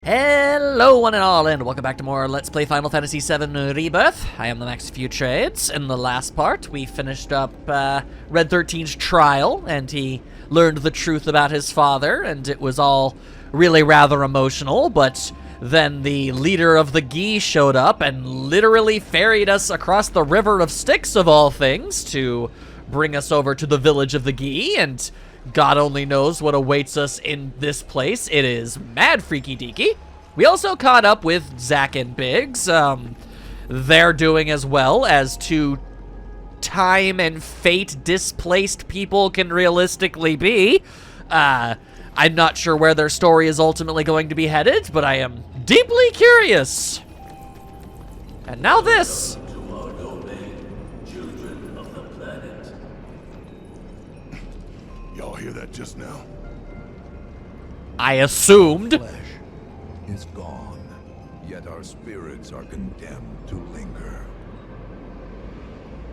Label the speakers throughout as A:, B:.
A: Hello one and all, and welcome back to more Let's Play Final Fantasy VII Rebirth. I am the Max Few Trades. In the last part, we finished up Red 13's trial, and he learned the truth about his father, and it was all really rather emotional, but then the leader of the Gi showed up and literally ferried us across the River of Styx, of all things, to bring us over to the village of the Gi, and God only knows what awaits us in this place. It is mad freaky deaky. We also caught up with Zack and Biggs. They're doing as well as two time and fate displaced people can realistically be. I'm not sure where their story is ultimately going to be headed, but I am deeply curious. And now this.
B: Y'all hear that just now?
A: I assumed.
B: Flesh is gone, yet our spirits are condemned to linger.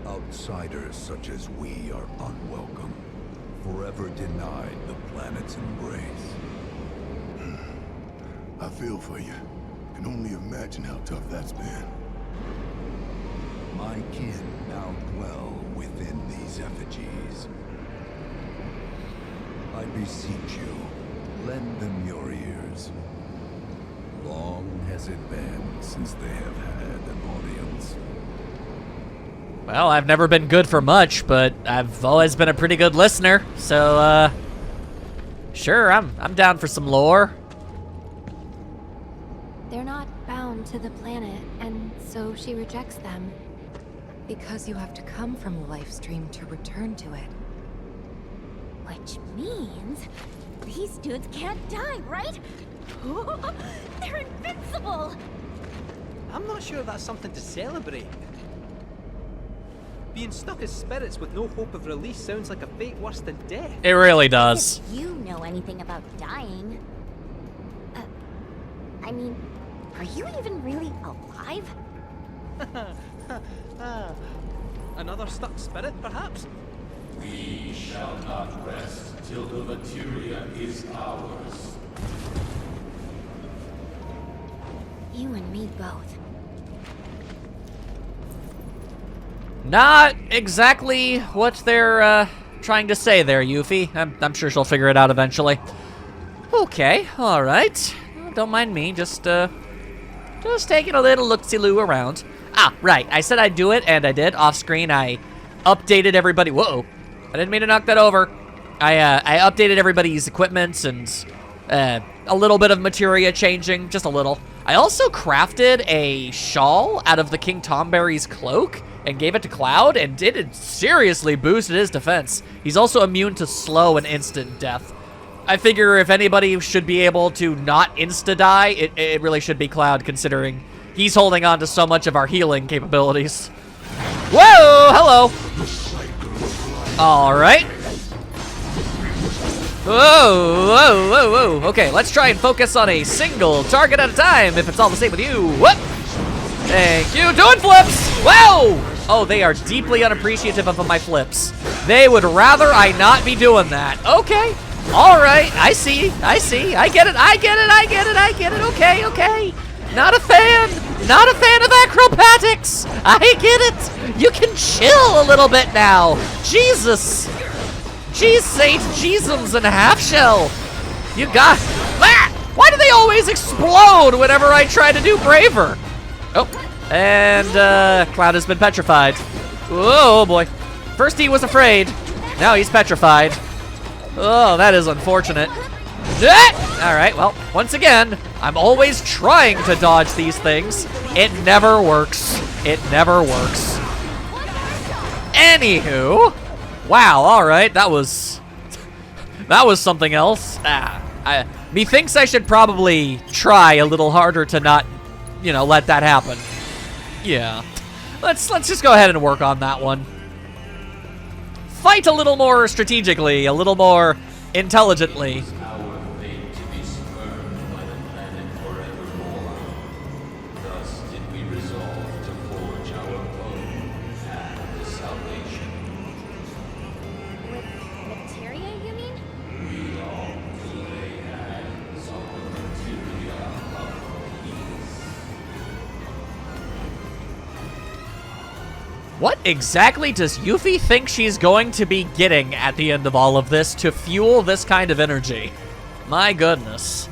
B: Outsiders such as we are unwelcome, forever denied the planet's embrace. I feel for you. Can only imagine how tough that's been. My kin now dwell within these effigies. I beseech you, lend them your ears. Long has it been since they have had an audience.
A: Well, I've never been good for much, but I've always been a pretty good listener, so, sure, I'm down for some lore.
C: They're not bound to the planet, and so she rejects them. Because you have to come from the life stream to return to it.
D: Which means these dudes can't die, right? They're invincible!
E: I'm not sure that's something to celebrate. Being stuck as spirits with no hope of release sounds like a fate worse than death.
A: It really does.
D: If you know anything about dying. I mean, are you even really alive?
E: Another stuck spirit, perhaps?
F: We shall not rest till the materia is ours.
D: You and me both.
A: Not exactly what they're trying to say there, Yuffie. I'm sure she'll figure it out eventually. Okay, all right. Don't mind me. Just taking a little look-see-loo around. Ah, right. I said I'd do it, and I did. Off screen, I updated everybody. Whoa. I didn't mean to knock that over. I updated everybody's equipment and a little bit of materia changing, just a little. I also crafted a shawl out of the King Tomberry's cloak and gave it to Cloud, and it seriously boosted his defense. He's also immune to slow and instant death. I figure if anybody should be able to not insta-die, it really should be Cloud, considering he's holding on to so much of our healing capabilities. Whoa, hello. All right. Whoa, whoa, whoa, whoa. Okay, let's try and focus on a single target at a time, if it's all the same with you. Whoop. Thank you. Doing flips. Whoa. Oh, they are deeply unappreciative of my flips. They would rather I not be doing that. Okay. All right. I see. I get it. Okay. Not a fan of acrobatics. I get it. You can chill a little bit now. Jesus. Jeez, Saint Jeezums and half shell. You got that. Why do they always explode whenever I try to do braver? Oh, and Cloud has been petrified. Oh boy. First he was afraid. Now he's petrified. Oh, that is unfortunate. All right, well, once again, I'm always trying to dodge these things. It never works. Anywho, wow, all right, that was something else. Methinks I should probably try a little harder to not, let that happen. Yeah, let's just go ahead and work on that one. Fight a little more strategically, a little more intelligently.
F: Our fate to be spurned by the planet forevermore. Thus did we resolve to forge our own path to salvation.
D: With materia, you mean?
F: We long to lay hands on the materia
A: What exactly does Yuffie think she's going to be getting at the end of all of this to fuel this kind of energy? My goodness.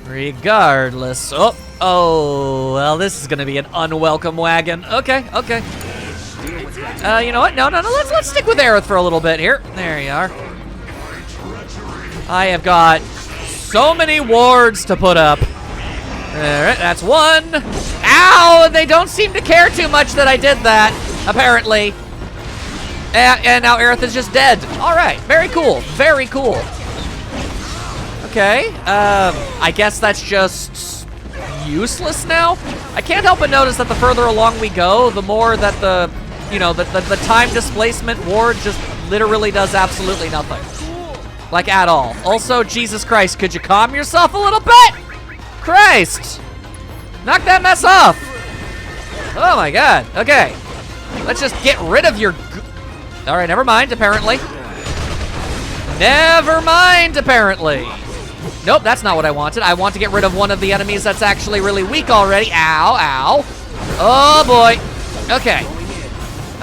A: Regardless. Oh, well, this is gonna be an unwelcome wagon. Okay. You know what? No. Let's stick with Aerith for a little bit here. There you are. I have got so many wards to put up. Alright, that's one. Ow! They don't seem to care too much that I did that, apparently. And now Aerith is just dead. Alright, very cool. Very cool. Okay, I guess that's just useless now. I can't help but notice that the further along we go, the more that the time displacement ward just literally does absolutely nothing. Like, at all. Also, Jesus Christ, could you calm yourself a little bit? Christ! Knock that mess off! Oh my god. Okay. Let's just get rid of your... Alright, never mind, apparently. Never mind, apparently. Nope, that's not what I wanted. I want to get rid of one of the enemies that's actually really weak already. Ow. Oh boy. Okay.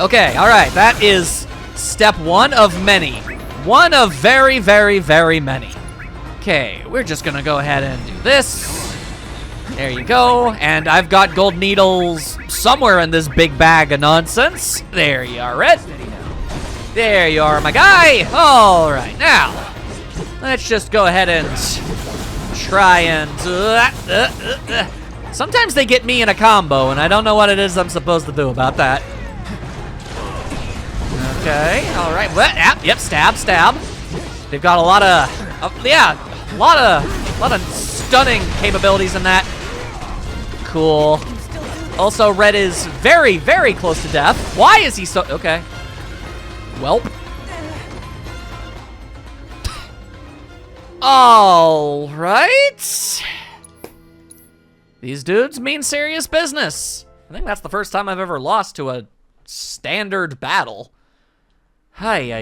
A: Okay, alright. That is step one of many. One of very, very, very many. Okay, we're just gonna go ahead and do this. There you go. And I've got gold needles somewhere in this big bag of nonsense. There you are, Red. There you are, my guy. All right, now, let's just go ahead and try and... Sometimes they get me in a combo, and I don't know what it is I'm supposed to do about that. Okay, all right. Yep, stab. They've got a lot of... yeah, a lot of stunning capabilities in that. Cool. Also, Red is very, very close to death. Why is he so... Okay. Welp. All right. These dudes mean serious business. I think that's the first time I've ever lost to a standard battle. Hi.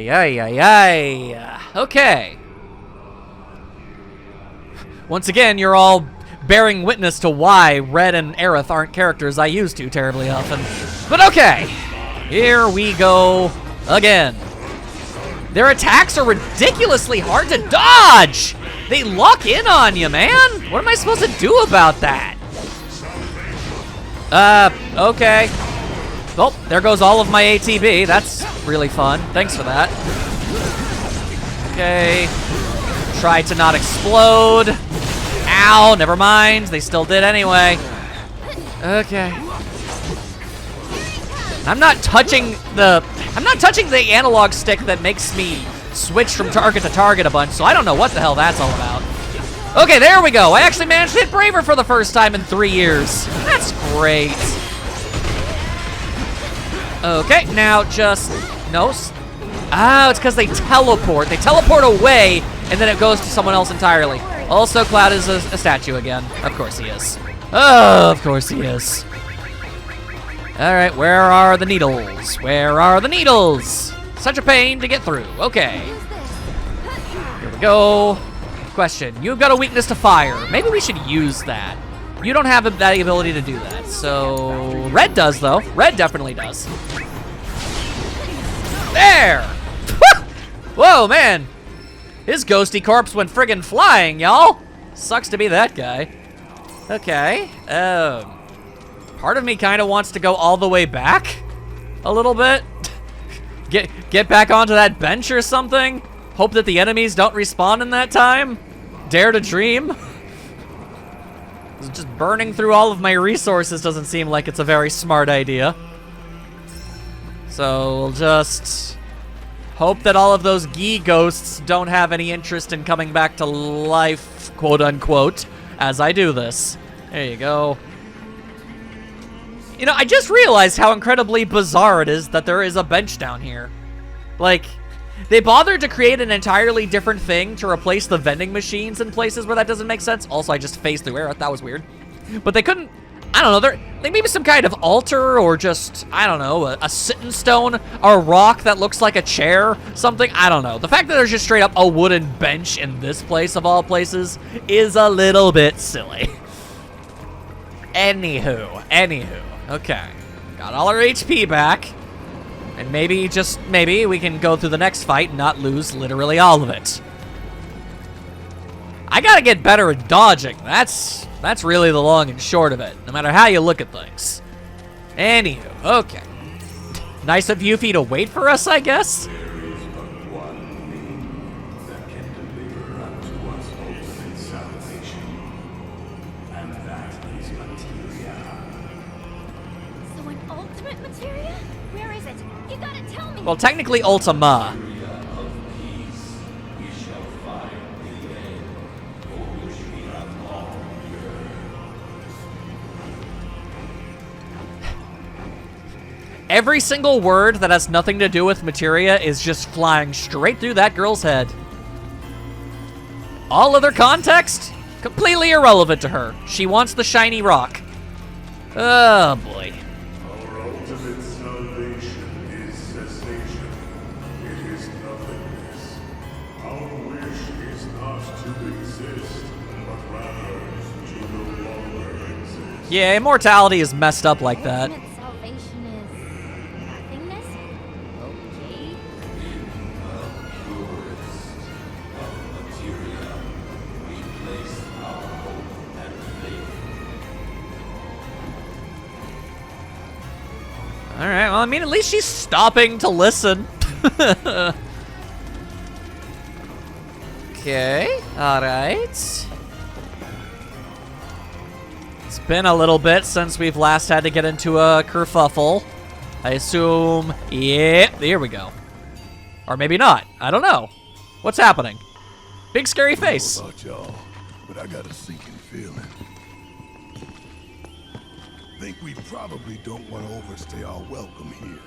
A: Okay. Once again, you're all bearing witness to why Red and Aerith aren't characters I use too terribly often. But okay, here we go again. Their attacks are ridiculously hard to dodge. They lock in on you, man. What am I supposed to do about that? Okay. Oh, there goes all of my ATB. That's really fun. Thanks for that. Okay. Try to not explode. Ow, never mind. They still did anyway. Okay. I'm not touching the analog stick that makes me switch from target to target a bunch, so I don't know what the hell that's all about. Okay, there we go. I actually managed to hit Braver for the first time in 3 years. That's great. Okay, now just... No. Oh, it's because they teleport. They teleport away, and then it goes to someone else entirely. Also, Cloud is a statue again. Of course he is. Oh, of course he is. All right, where are the needles? Where are the needles? Such a pain to get through. Okay. Here we go. Question, you've got a weakness to fire. Maybe we should use that. You don't have that ability to do that. So, Red does, though. Red definitely does. There! Whoa, man. His ghosty corpse went friggin' flying, y'all. Sucks to be that guy. Okay. Part of me kind of wants to go all the way back a little bit. Get back onto that bench or something. Hope that the enemies don't respawn in that time. Dare to dream. Just burning through all of my resources doesn't seem like it's a very smart idea. So we'll just hope that all of those Gi ghosts don't have any interest in coming back to life, quote unquote, as I do this. There you go. You know, I just realized how incredibly bizarre it is that there is a bench down here. Like, they bothered to create an entirely different thing to replace the vending machines in places where that doesn't make sense. Also, I just phased through Aerith. That was weird. But they couldn't, I don't know, they maybe some kind of altar or just, I don't know, a sitting stone, a rock that looks like a chair, something, I don't know. The fact that there's just straight up a wooden bench in this place of all places is a little bit silly. Anywho. Okay. Got all our HP back. And maybe, just maybe, we can go through the next fight and not lose literally all of it. I gotta get better at dodging. That's really the long and short of it, no matter how you look at things. Anywho, okay. Nice of Yuffie to wait for us, I guess?
F: There is but one thing that can deliver unto us ultimate salvation, and that is materia.
D: So an ultimate materia? Where is it? You gotta tell me.
A: Well, technically Ultima.
F: Materia of peace, we shall find the end, for which we have long yearned.
A: Every single word that has nothing to do with materia is just flying straight through that girl's head. All other context? Completely irrelevant to her. She wants the shiny rock. Oh, boy.
B: Our ultimate salvation is cessation. It is nothingness. Our wish is not to exist, but rather to no longer exist.
A: Yeah, immortality is messed up like that.
D: Ultimate salvation is nothingness? Okay.
F: Purest of materia, we place our hope and faith.
A: Alright, well, I mean, at least she's stopping to listen. Okay, alright. It's been a little bit since we've last had to get into a kerfuffle. I assume, yeah, here we go. Or maybe not, I don't know. What's happening? Big scary face.
B: About y'all, but I got a sinking feeling. Think we probably don't want to overstay our welcome here.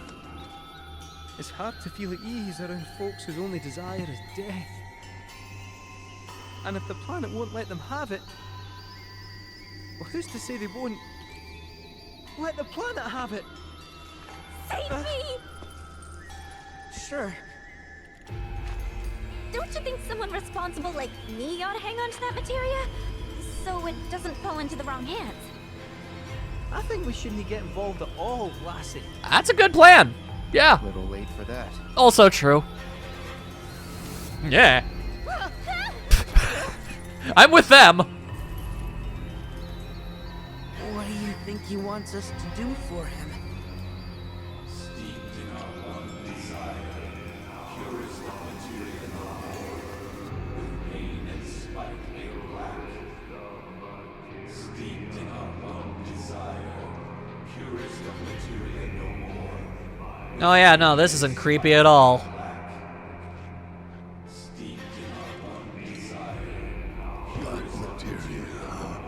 E: It's hard to feel at ease around folks whose only desire is death. And if the planet won't let them have it, well, who's to say they won't let the planet have it?
D: Save me!
E: Sure.
D: Don't you think someone responsible like me ought to hang on to that materia? So it doesn't fall into the wrong hands.
E: I think we shouldn't get involved at all, Lassie.
A: That's a good plan. Yeah,
G: A little late for that.
A: also true. Yeah. I'm with them.
G: What do you think he wants us to do for him?
F: Steeped in our one desire, purest of materia no more, with pain and spite made black. Steeped in our one desire, purest of materia no more,
A: Oh yeah, no, this isn't creepy at all.
F: steeped in our one desire,
B: Black materia, huh?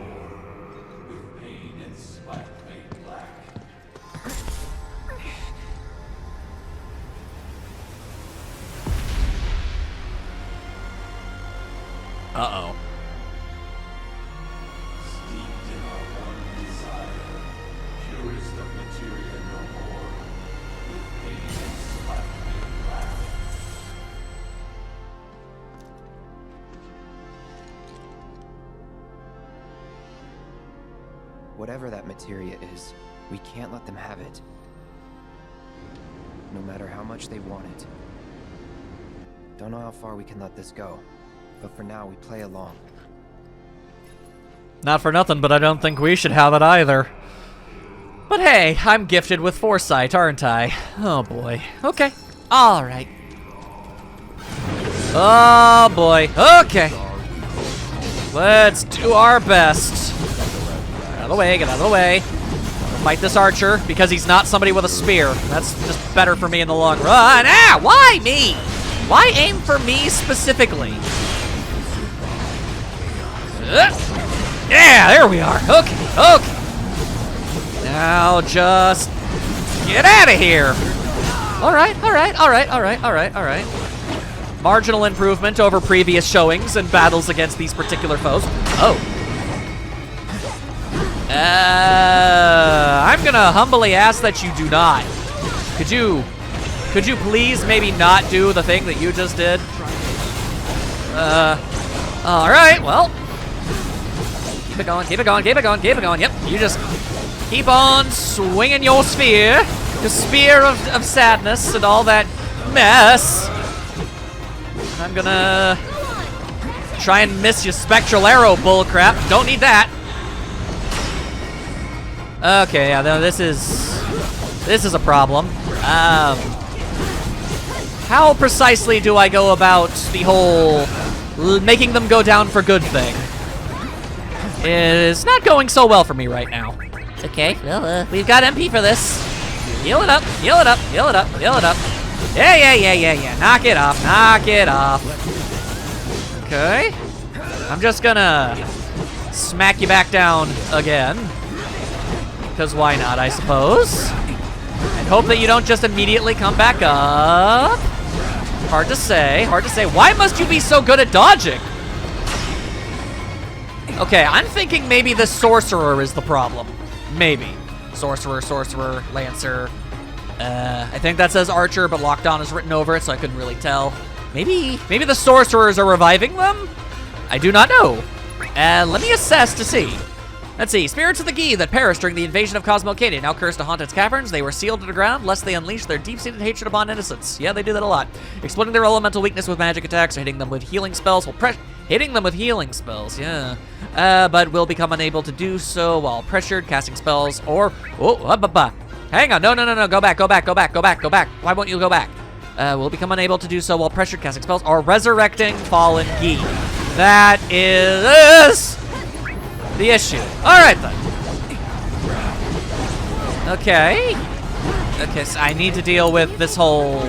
F: with pain and spite made black.
A: Uh-oh.
F: Steeped in our one desire, purest of materia no more, with pain and spite made black.
G: Whatever that materia is, we can't let them have it. No matter how much they want it. Don't know how far we can let this go, but for now we play along.
A: Not for nothing, but I don't think we should have it either. But hey, I'm gifted with foresight, aren't I? Oh boy. Okay. Alright. Oh boy. Okay. Let's do our best. Get out of the way, get out of the way. Fight this archer, because he's not somebody with a spear. That's just better for me in the long run. Ah! Why me? Why aim for me specifically? Yeah, there we are. Okay, okay. Now just get out of here. Alright, alright, alright, alright, alright, alright. Marginal improvement over previous showings and battles against these particular foes. Oh. I'm gonna humbly ask that you do not. Could you please maybe not do the thing that you just did? Alright, well. Keep it going, keep it going, keep it going, keep it going. Yep, you just keep on swinging your spear. The spear of sadness and all that mess. And I'm gonna try and miss your spectral arrow bullcrap. Don't need that. Okay, yeah, no, this is a problem. How precisely do I go about the whole making them go down for good thing? It's not going so well for me right now. Okay, well, we've got MP for this. Heal it up, heal it up, heal it up, heal it up. Yeah. Knock it off, knock it off. Okay. I'm just gonna smack you back down again. Because why not, I suppose. And hope that you don't just immediately come back up. Hard to say, hard to say. Why must you be so good at dodging? Okay, I'm thinking maybe the sorcerer is the problem. Maybe. Sorcerer, lancer. I think that says archer, but locked on is written over it, so I couldn't really tell. Maybe the sorcerers are reviving them? I do not know. Let me assess to see. Let's see. Spirits of the Gi that perished during the invasion of Cosmo Arcadia now cursed to haunt its caverns. They were sealed to the ground lest they unleash their deep-seated hatred upon innocence. Yeah, they do that a lot. Exploiting their elemental weakness with magic attacks or hitting them with healing spells but will become unable to do so while pressured, casting spells, or... Hang on, no, go back. Why won't you go back? Will become unable to do so while pressured, casting spells, or resurrecting fallen Gi. That is the issue. All right, then. Okay, so I need to deal with this whole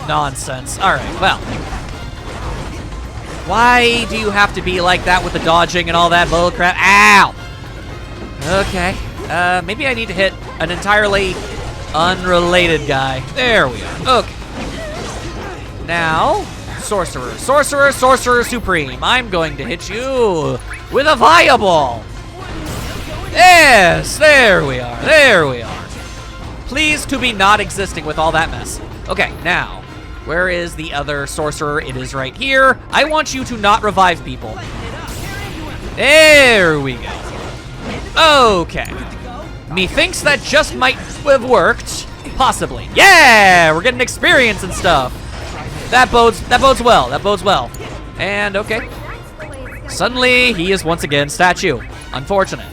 A: nonsense. All right, well. Why do you have to be like that with the dodging and all that bullcrap? Ow! Okay, maybe I need to hit an entirely unrelated guy. There we are. Okay. Now, Sorcerer Supreme. I'm going to hit you with a fireball. Yes, there we are. Pleased to be not existing with all that mess. Okay, now, where is the other sorcerer? It is right here. I want you to not revive people. There we go. Okay. Methinks that just might have worked. Possibly. Yeah, we're getting experience and stuff. That bodes well. And okay. Suddenly, he is once again statue. Unfortunate.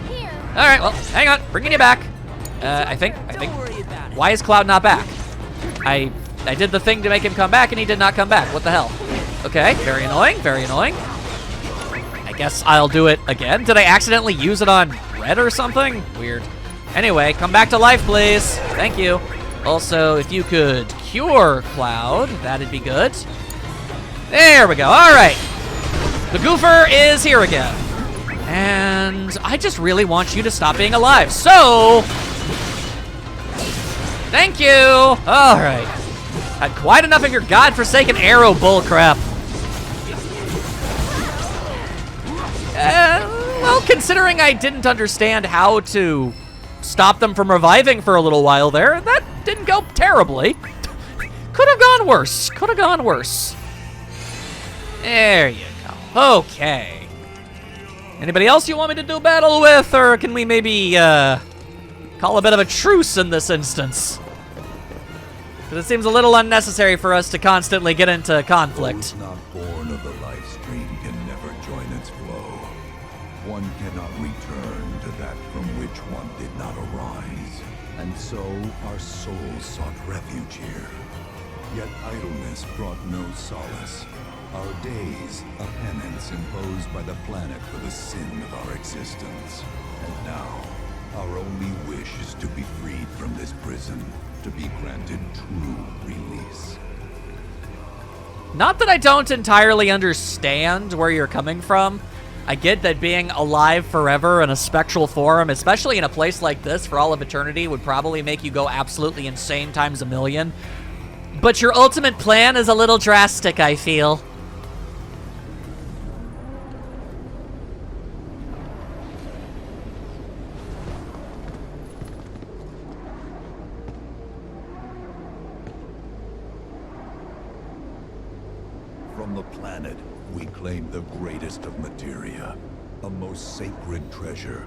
A: All right, well, hang on. Bringing you back. I think. Why is Cloud not back? I did the thing to make him come back, and he did not come back. What the hell? Okay, very annoying. I guess I'll do it again. Did I accidentally use it on red or something? Weird. Anyway, come back to life, please. Thank you. Also, if you could cure Cloud, that'd be good. There we go. All right. The goofer is here again. And I just really want you to stop being alive. So, thank you. All right. Had quite enough of your godforsaken arrow bullcrap. Well, considering I didn't understand how to stop them from reviving for a little while there, that didn't go terribly. Could have gone worse. There you go. Okay. Anybody else you want me to do battle with, or can we maybe call a bit of a truce in this instance? Because it seems a little unnecessary for us to constantly get into conflict.
B: Those not born of the life stream can never join its flow. One cannot return to that from which one did not arise. And so our souls sought refuge here. Yet idleness brought no solace. Our days, a penance imposed by the planet for the sin of our existence. And now, our only wish is to be freed from this prison, to be granted true release.
A: Not that I don't entirely understand where you're coming from. I get that being alive forever in a spectral form, especially in a place like this for all of eternity, would probably make you go absolutely insane times a million. But your ultimate plan is a little drastic, I feel.
B: From the planet, we claim the greatest of materia. a most sacred treasure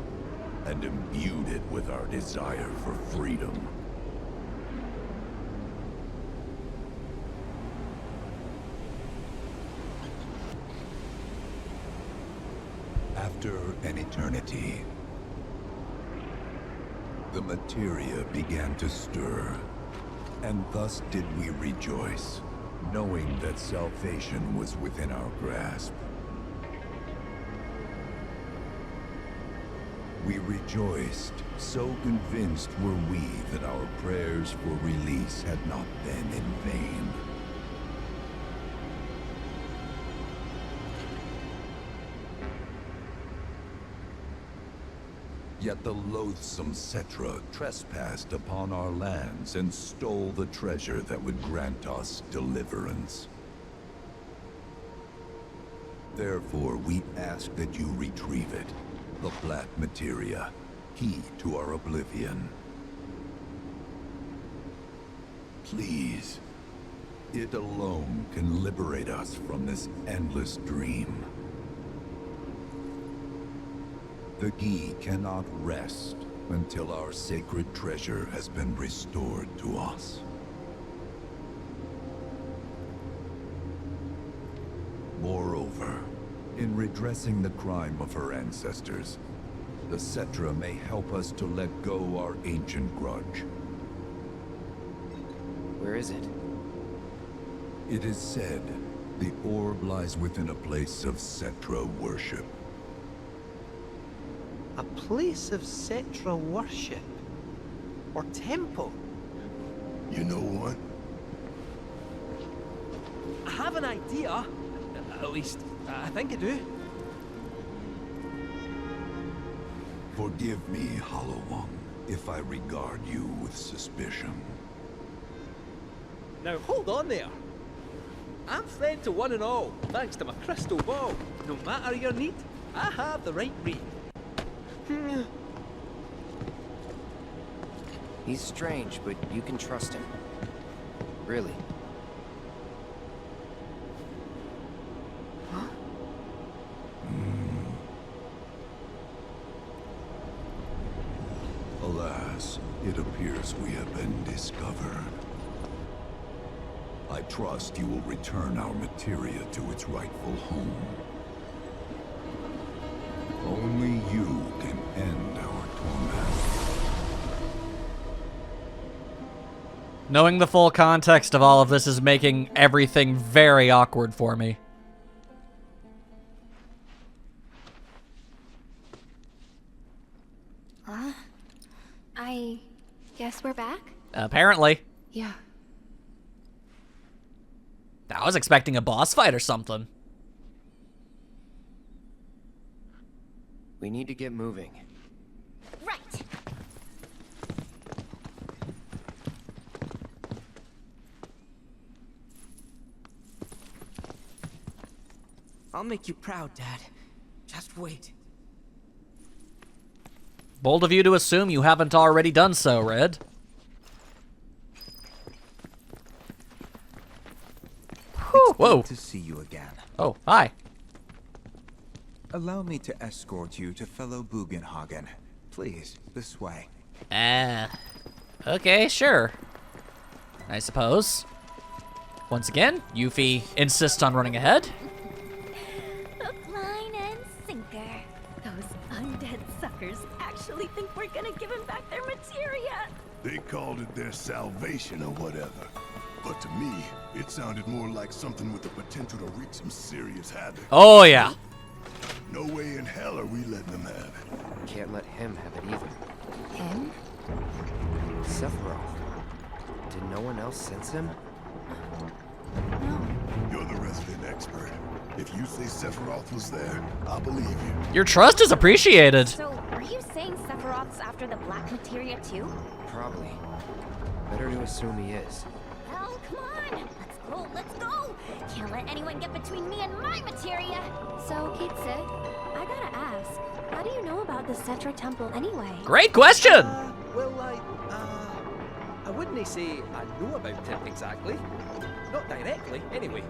B: and imbued it with our desire for freedom. After an eternity, the materia began to stir, and thus did we rejoice, knowing that salvation was within our grasp. We rejoiced, so convinced were we that our prayers for release had not been in vain. Yet the loathsome Cetra trespassed upon our lands and stole the treasure that would grant us deliverance. Therefore, we ask that you retrieve it, the black materia, key to our oblivion. Please, it alone can liberate us from this endless dream. The Gi cannot rest until our sacred treasure has been restored to us. Moreover, in redressing the crime of her ancestors, the Cetra may help us to let go our ancient grudge.
G: Where is it?
B: It is said the orb lies within a place of Cetra worship.
E: A place of Cetra worship? Or temple?
B: You know what?
E: I have an idea. At least, I think I do.
B: Forgive me, Hollow One, if I regard you with suspicion.
E: Now hold on there. I'm friend to one and all, thanks to my crystal ball. No matter your need, I have the right read.
G: He's strange, but you can trust him. Really.
B: Alas, it appears we have been discovered. I trust you will return our materia to its rightful home. Only you can end our torment.
A: Knowing the full context of all of this is making everything very awkward for me.
C: I guess we're back?
A: Apparently.
C: Yeah.
A: I was expecting a boss fight or something.
G: We need to get moving.
D: Right.
E: I'll make you proud, Dad. Just wait.
A: Bold of you to assume you haven't already done so, Red. Whoa.
H: Good to see you again.
A: Oh, hi.
H: Allow me to escort you to fellow Bugenhagen. Please, this way.
A: Okay, sure. I suppose. Once again, Yuffie insists on running ahead.
D: Hook, line, and sinker. Those undead suckers actually think we're gonna give him back their materia.
B: They called it their salvation or whatever. But to me, it sounded more like something with the potential to wreak some serious havoc.
A: Oh, yeah.
B: No way in hell are we letting them have it.
G: Can't let him have it either.
C: Him?
G: Sephiroth. Did no one else sense him?
C: No.
B: You're the resident expert. If you say Sephiroth was there, I'll believe you.
A: Your trust is appreciated.
D: So, are you saying Sephiroth's after the black materia too?
G: Probably. Better to assume he is.
D: Well, come on! Let's go! Can't let anyone get between me and my materia!
C: So, Kitsu, I gotta ask, how do you know about the Cetra Temple anyway?
A: Great question.
E: Well, I wouldn't say I know about it exactly. Not directly, anyway.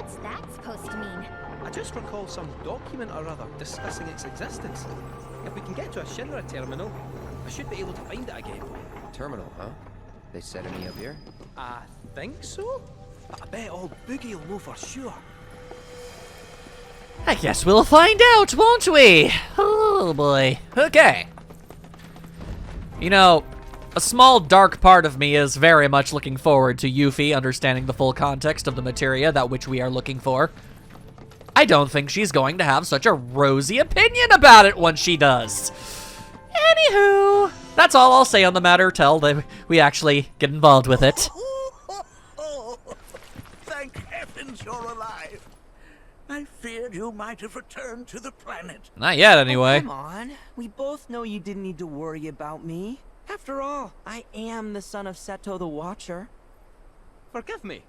D: What's that supposed to mean?
E: I just recall some document or other discussing its existence. If we can get to a Shinra terminal, I should be able to find it again.
G: Terminal, huh? They set any up here?
E: I think so? But I bet old Boogie will know for sure.
A: I guess we'll find out, won't we? Oh boy. Okay. You know, a small dark part of me is very much looking forward to Yuffie understanding the full context of the materia that which we are looking for. I don't think she's going to have such a rosy opinion about it once she does. Anywho, that's all I'll say on the matter till we actually get involved with it.
I: Thank heavens you're alive. I feared you might have returned to the planet.
A: Not yet, anyway.
J: Oh, come on. We both know you didn't need to worry about me. After all, I am the son of Seto the Watcher.
E: Forgive me.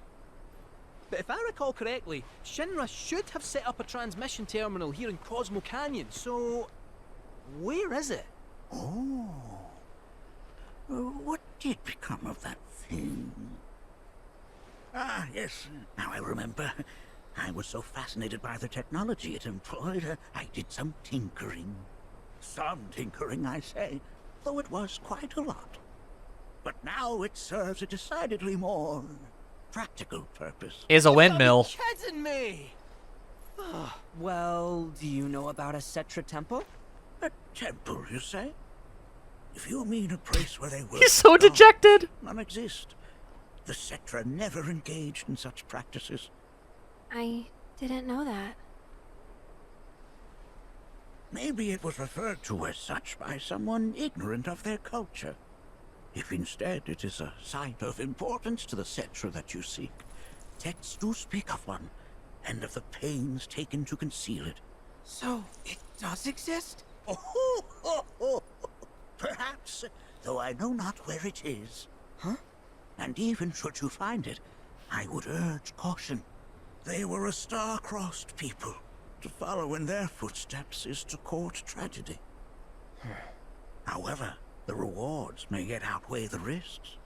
E: But if I recall correctly, Shinra should have set up a transmission terminal here in Cosmo Canyon, so... where is it?
I: Oh. What did become of that thing? Ah, yes. Now I remember. I was so fascinated by the technology it employed, I did some tinkering. Some tinkering, I say, though it was quite a lot. But now it serves a decidedly more practical purpose.
A: Is a windmill.
E: You're kidding me!
J: Well, do you know about a Cetra temple?
I: A temple, you say? If you mean a place where they work,
A: He's so dejected.
I: none exist. The Cetra never engaged in such practices.
C: I didn't know that.
I: Maybe it was referred to as such by someone ignorant of their culture. If instead it is a site of importance to the Cetra that you seek, texts do speak of one, and of the pains taken to conceal it.
J: So, it does exist?
I: Oh, perhaps, though I know not where it is.
J: Huh?
I: And even should you find it, I would urge caution. They were a star-crossed people. To follow in their footsteps is to court tragedy. However, the rewards may yet outweigh the risks.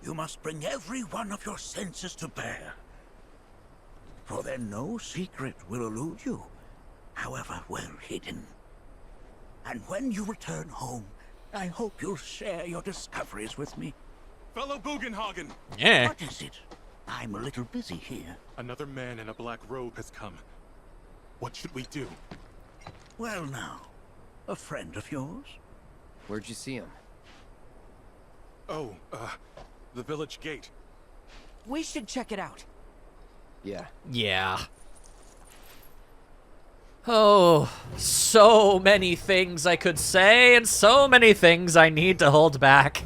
I: You must bring every one of your senses to bear. For then no secret will elude you, however well hidden. And when you return home, I hope you'll share your discoveries with me.
B: Fellow Bugenhagen!
A: Yeah.
I: What is it? I'm a little busy here.
B: Another man in a black robe has come. What should we do?
I: Well now, a friend of yours?
G: Where'd you see him?
B: Oh, the village gate.
J: We should check it out.
G: Yeah.
A: Yeah. Oh, so many things I could say, and so many things I need to hold back.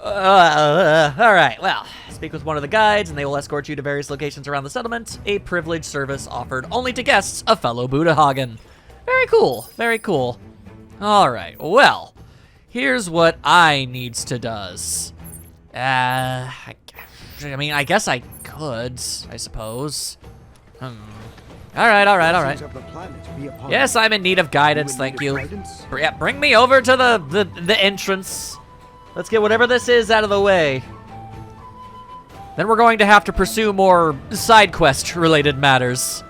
A: Alright, well, speak with one of the guides, and they will escort you to various locations around the settlement. A privileged service offered only to guests of fellow Bugenhagen. Very cool, very cool. Alright, well, here's what I needs to does. I mean, I guess I could, I suppose. Alright. Yes, I'm in need of guidance, thank you. Yeah, bring me over to the entrance. Let's get whatever this is out of the way. Then we're going to have to pursue more side quest related matters.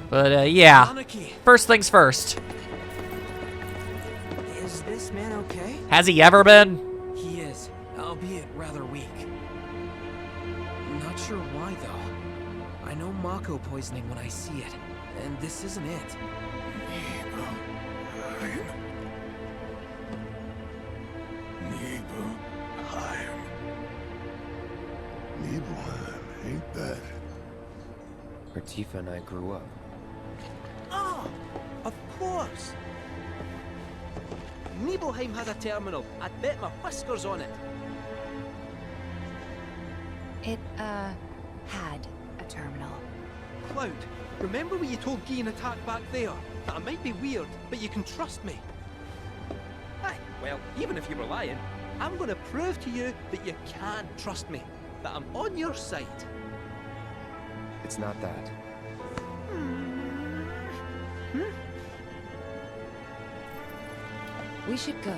A: But yeah, first things first.
J: Is this man okay?
A: Has he ever been?
J: He is, albeit rather weak. Not sure why, though. I know Mako poisoning when I see it, and this isn't it.
B: Nibelheim, ain't that?
G: Where Tifa and I grew up.
E: Ah, of course. Nibelheim has a terminal. I'd bet my whiskers on it.
C: It, had a terminal.
E: Cloud, remember when you told Guy an attack back there? That I might be weird, but you can trust me. Aye, well, even if you were lying, I'm gonna prove to you that you can trust me. That I'm on your side.
G: It's not that.
C: We should go.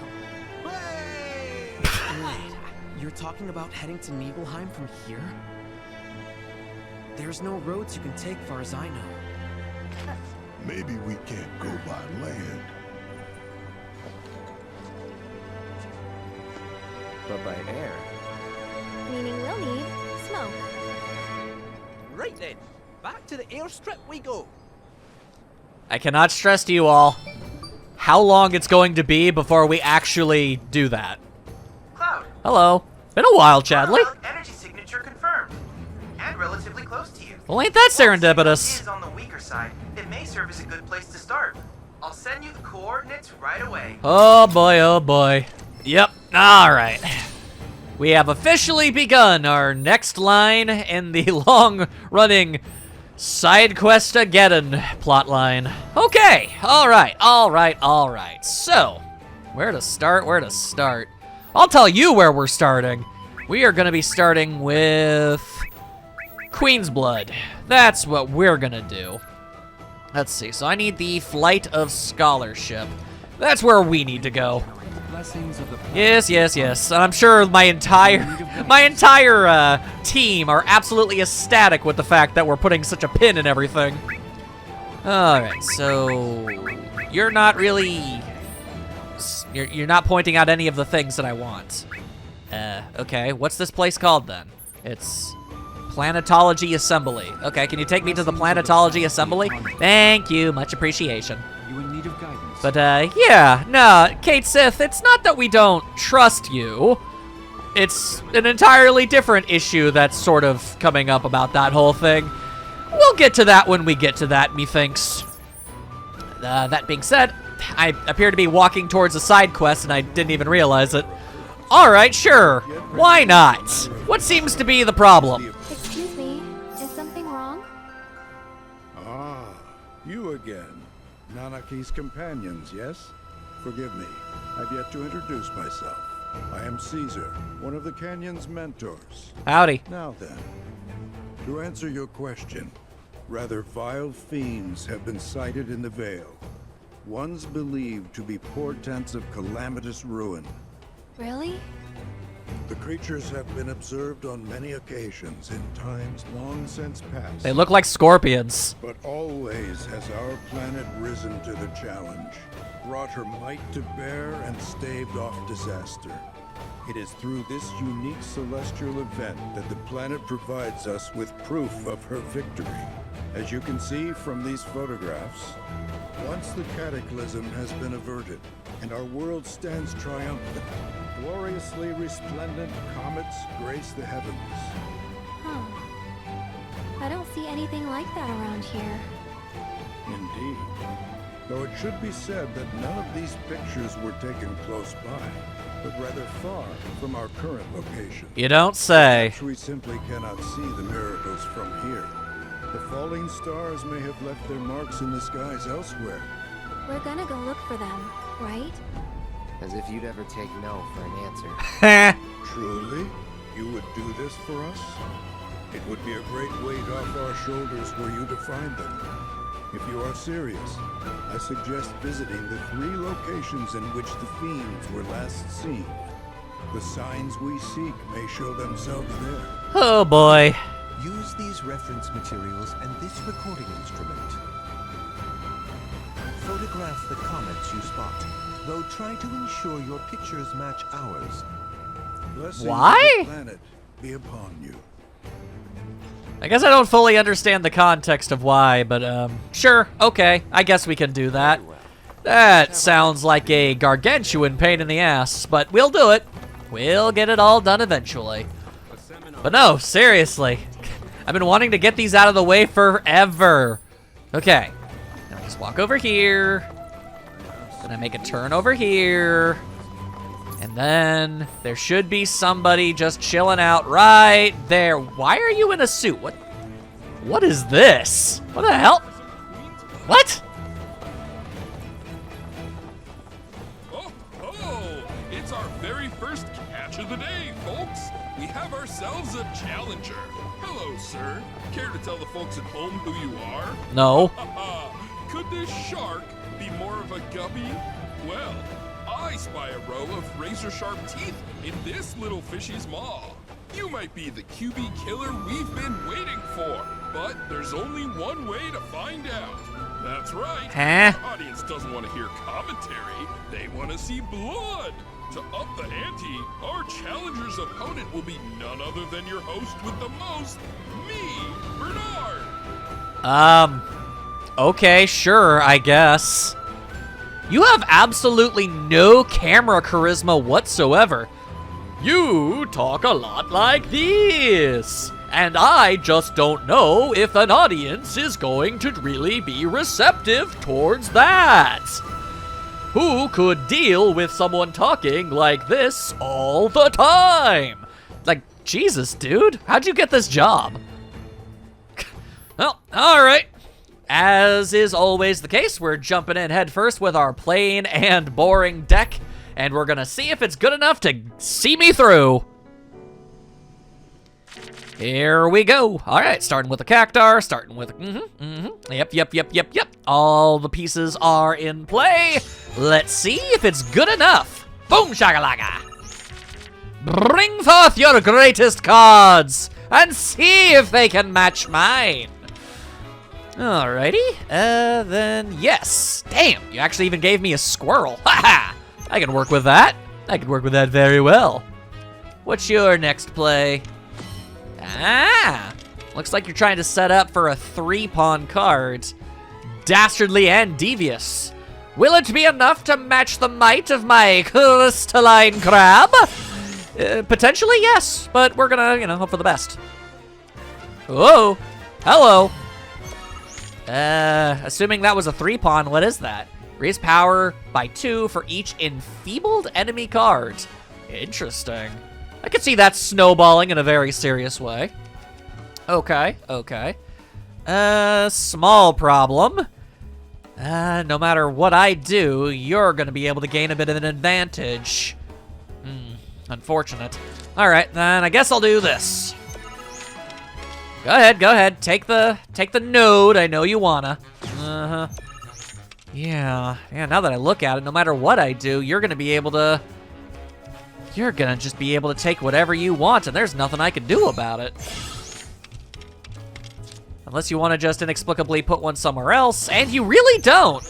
J: Wait, You're talking about heading to Nibelheim from here? There's no roads you can take far as I know.
B: Maybe we can't go by land.
G: But by air.
D: Meaning we'll need smoke.
E: Right then, back to the airstrip we go.
A: I cannot stress to you all how long it's going to be before we actually do that.
K: Cloud.
A: Hello. Been a while, Chadley.
K: Energy signature confirmed. And relatively close to you.
A: Well, ain't that
K: While
A: serendipitous?
K: is on the weaker side, it may serve as a good place to start. I'll send you the coordinates right away.
A: Oh boy, oh boy. Yep, alright. We have officially begun our next line in the long-running side quest-ageddon plotline. Okay, alright. So, where to start? I'll tell you where we're starting. We are gonna be starting with Queen's Blood. That's what we're gonna do. Let's see, so I need the Flight of Scholarship. That's where we need to go. Yes. I'm sure my entire team are absolutely ecstatic with the fact that we're putting such a pin in everything. Alright, so you're not really... You're not pointing out any of the things that I want. Okay, what's this place called then? It's Planetology Assembly. Okay, can you take me to the Planetology Assembly? Thank you, much appreciation.
F: You in need of guidance?
A: But, yeah, no, Kate Sith, it's not that we don't trust you. It's an entirely different issue that's sort of coming up about that whole thing. We'll get to that when we get to that, methinks. That being said, I appear to be walking towards a side quest and I didn't even realize it. Alright, sure. Why not? What seems to be the problem?
C: Excuse me, is something wrong?
B: Ah, you again. Nanaki's companions, yes? Forgive me. I've yet to introduce myself. I am Caesar, one of the Canyon's mentors.
A: Howdy.
B: Now then, to answer your question, rather vile fiends have been sighted in the Vale. Ones believed to be portents of calamitous ruin.
C: Really?
B: The creatures have been observed on many occasions in times long since past.
A: They look like scorpions.
B: But always has our planet risen to the challenge, brought her might to bear and staved off disaster. It is through this unique celestial event that the planet provides us with proof of her victory. As you can see from these photographs, once the cataclysm has been averted and our world stands triumphant, gloriously resplendent comets grace the heavens.
C: Huh. I don't see anything like that around here.
B: Indeed. Though it should be said that none of these pictures were taken close by, but rather far from our current location.
A: You don't say.
B: Perhaps we simply cannot see the miracles from here. The falling stars may have left their marks in the skies elsewhere.
C: We're gonna go look for them, right?
G: As if you'd ever take no for an answer.
B: Truly? You would do this for us? It would be a great weight off our shoulders were you to find them. If you are serious, I suggest visiting the 3 locations in which the fiends were last seen. The signs we seek may show themselves there.
A: Oh boy.
L: Use these reference materials and this recording instrument. Photograph the comets you spot, though try to ensure your pictures match ours.
B: Blessings
A: Why?
B: of the planet be upon you.
A: I guess I don't fully understand the context of why, but sure, okay, I guess we can do that. That sounds like a gargantuan pain in the ass, but we'll do it. We'll get it all done eventually. But no, seriously. I've been wanting to get these out of the way forever. Okay. Now just walk over here. Then I make a turn over here. And then there should be somebody just chilling out right there. Why are you in a suit? What is this? What the hell? What?
M: Oh, it's our very first catch of the day, folks. We have ourselves a challenger. Hello, sir. Care to tell the folks at home who you are?
A: No.
M: Could this shark be more of a guppy? Well, I spy a row of razor-sharp teeth in this little fishy's maw. You might be the QB killer we've been waiting for, but there's only one way to find out. That's right.
A: Huh?
M: The audience doesn't want to hear commentary. They want to see blood. To up the ante, our challenger's opponent will be none other than your host with the most, me, Bernard.
A: Okay, sure, I guess. You have absolutely no camera charisma whatsoever. You talk a lot like this. And I just don't know if an audience is going to really be receptive towards that. Who could deal with someone talking like this all the time? Like, Jesus, dude, how'd you get this job? Well, alright. As is always the case, we're jumping in head first with our plain and boring deck, and we're gonna see if it's good enough to see me through. Here we go. All right, starting with a cactar, starting with, Yep. All the pieces are in play. Let's see if it's good enough. Boom shakalaka. Bring forth your greatest cards and see if they can match mine. Alrighty, then yes. Damn, you actually even gave me a squirrel. Haha, I can work with that. I can work with that very well. What's your next play? Ah, looks like you're trying to set up for a 3-pawn card. Dastardly and devious. Will it be enough to match the might of my crystalline crab? Potentially, yes, but we're gonna, hope for the best. Whoa, hello. Assuming that was a 3-pawn, what is that? Raise power by 2 for each enfeebled enemy card. Interesting. I could see that snowballing in a very serious way. Okay. Small problem. No matter what I do, you're gonna be able to gain a bit of an advantage. Unfortunate. All right, then I guess I'll do this. Go ahead. Take the node. I know you wanna. Yeah, now that I look at it, no matter what I do, you're gonna just be able to take whatever you want, and there's nothing I can do about it. Unless you want to just inexplicably put one somewhere else, and you really don't.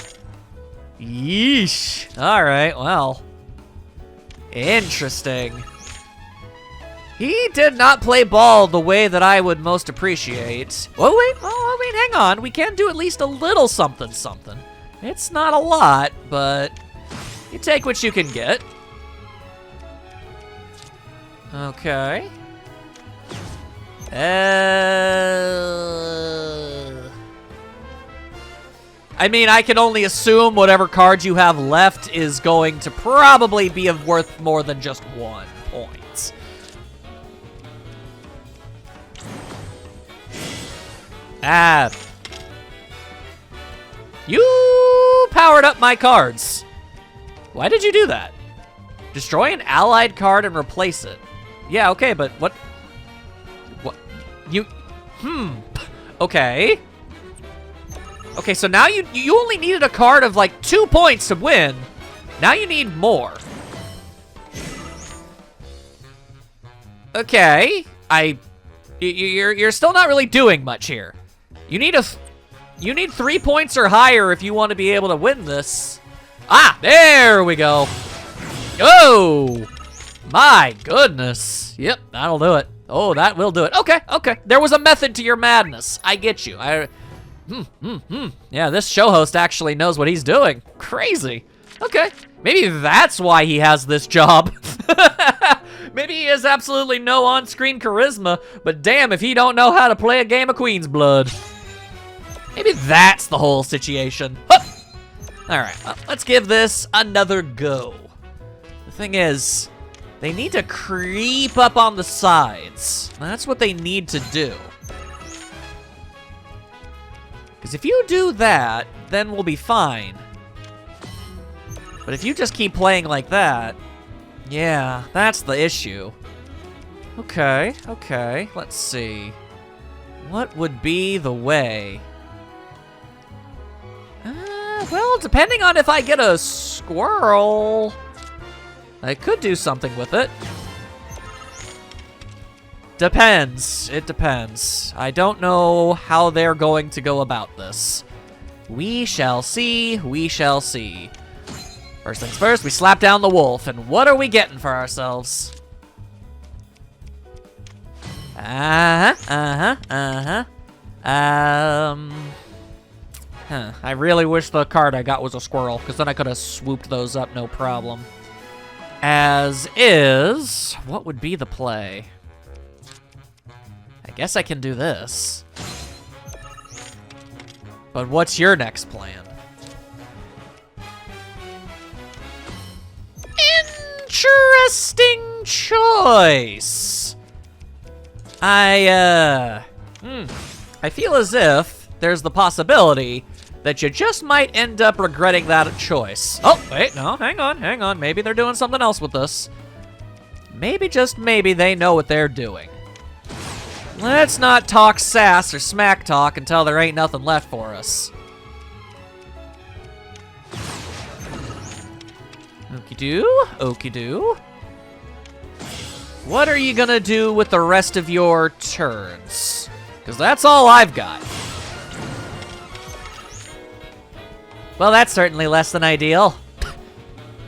A: Yeesh. All right, well. Interesting. He did not play ball the way that I would most appreciate. Oh, wait, hang on. We can do at least a little something. It's not a lot, but you take what you can get. Okay. I mean, I can only assume whatever card you have left is going to probably be of worth more than just 1 point. You powered up my cards. Why did you do that? Destroy an allied card and replace it. Yeah, okay, but what? Okay. Okay, so now you only needed a card of like 2 points to win. Now you need more. Okay, you're still not really doing much here. You need 3 points or higher if you want to be able to win this. Ah, there we go. Oh, my goodness. Yep, that'll do it. Oh, that will do it. Okay. There was a method to your madness. I get you. Yeah, this show host actually knows what he's doing. Crazy. Okay, maybe that's why he has this job. Maybe he has absolutely no on-screen charisma, but damn if he don't know how to play a game of Queen's Blood. Maybe that's the whole situation. Hup! All right, let's give this another go. The thing is, they need to creep up on the sides. That's what they need to do. Because if you do that, then we'll be fine. But if you just keep playing like that, yeah, that's the issue. Okay, let's see. What would be the way? Well, depending on if I get a squirrel. I could do something with it. Depends. It depends. I don't know how they're going to go about this. We shall see. We shall see. First things first, we slap down the wolf, and what are we getting for ourselves? I really wish the card I got was a squirrel, because then I could have swooped those up no problem. As is, what would be the play? I guess I can do this. But what's your next plan? Interesting choice. I feel as if there's the possibility that you just might end up regretting that choice. Oh, wait, no, hang on. Maybe they're doing something else with this. Maybe, just maybe, they know what they're doing. Let's not talk sass or smack talk until there ain't nothing left for us. Okie-doo, okie-doo. What are you gonna do with the rest of your turns? Because that's all I've got. Well, that's certainly less than ideal.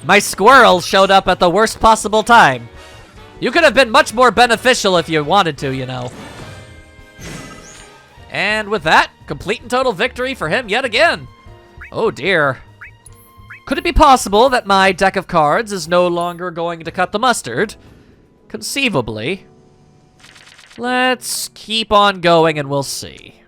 A: My squirrel showed up at the worst possible time. You could have been much more beneficial if you wanted to, you know. And with that, complete and total victory for him yet again. Oh dear. Could it be possible that my deck of cards is no longer going to cut the mustard? Conceivably. Let's keep on going and we'll see.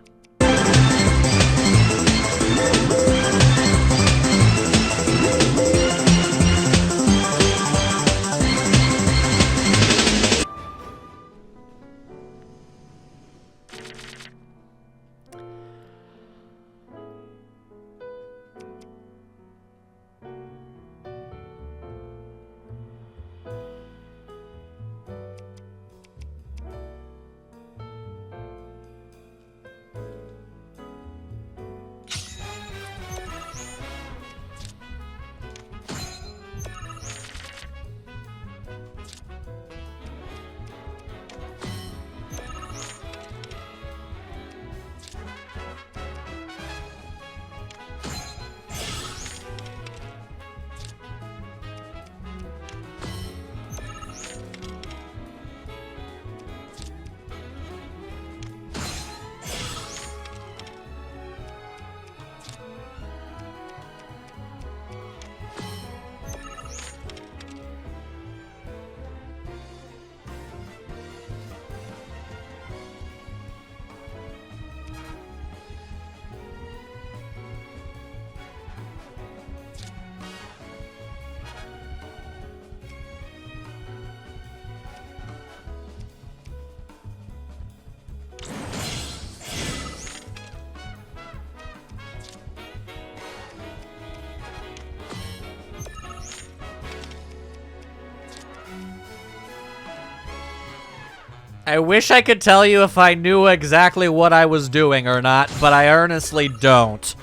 A: I wish I could tell you if I knew exactly what I was doing or not, but I earnestly don't.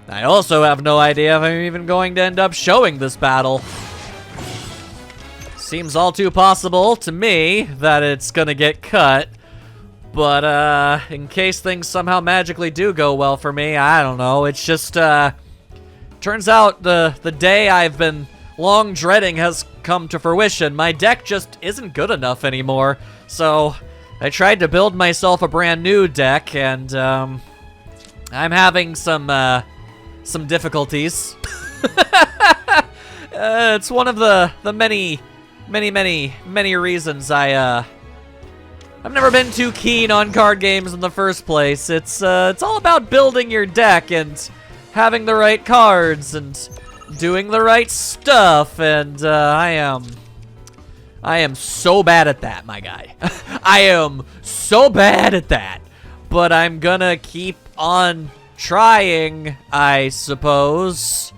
A: I also have no idea if I'm even going to end up showing this battle. Seems all too possible to me that it's gonna get cut, but in case things somehow magically do go well for me, I don't know. It's just turns out the day I've been long dreading has come to fruition. My deck just isn't good enough anymore. So I tried to build myself a brand new deck, and I'm having some difficulties. It's one of the many reasons I've never been too keen on card games in the first place. It's all about building your deck and having the right cards and doing the right stuff, and I am so bad at that, my guy. I am so bad at that. But I'm gonna keep on trying, I suppose.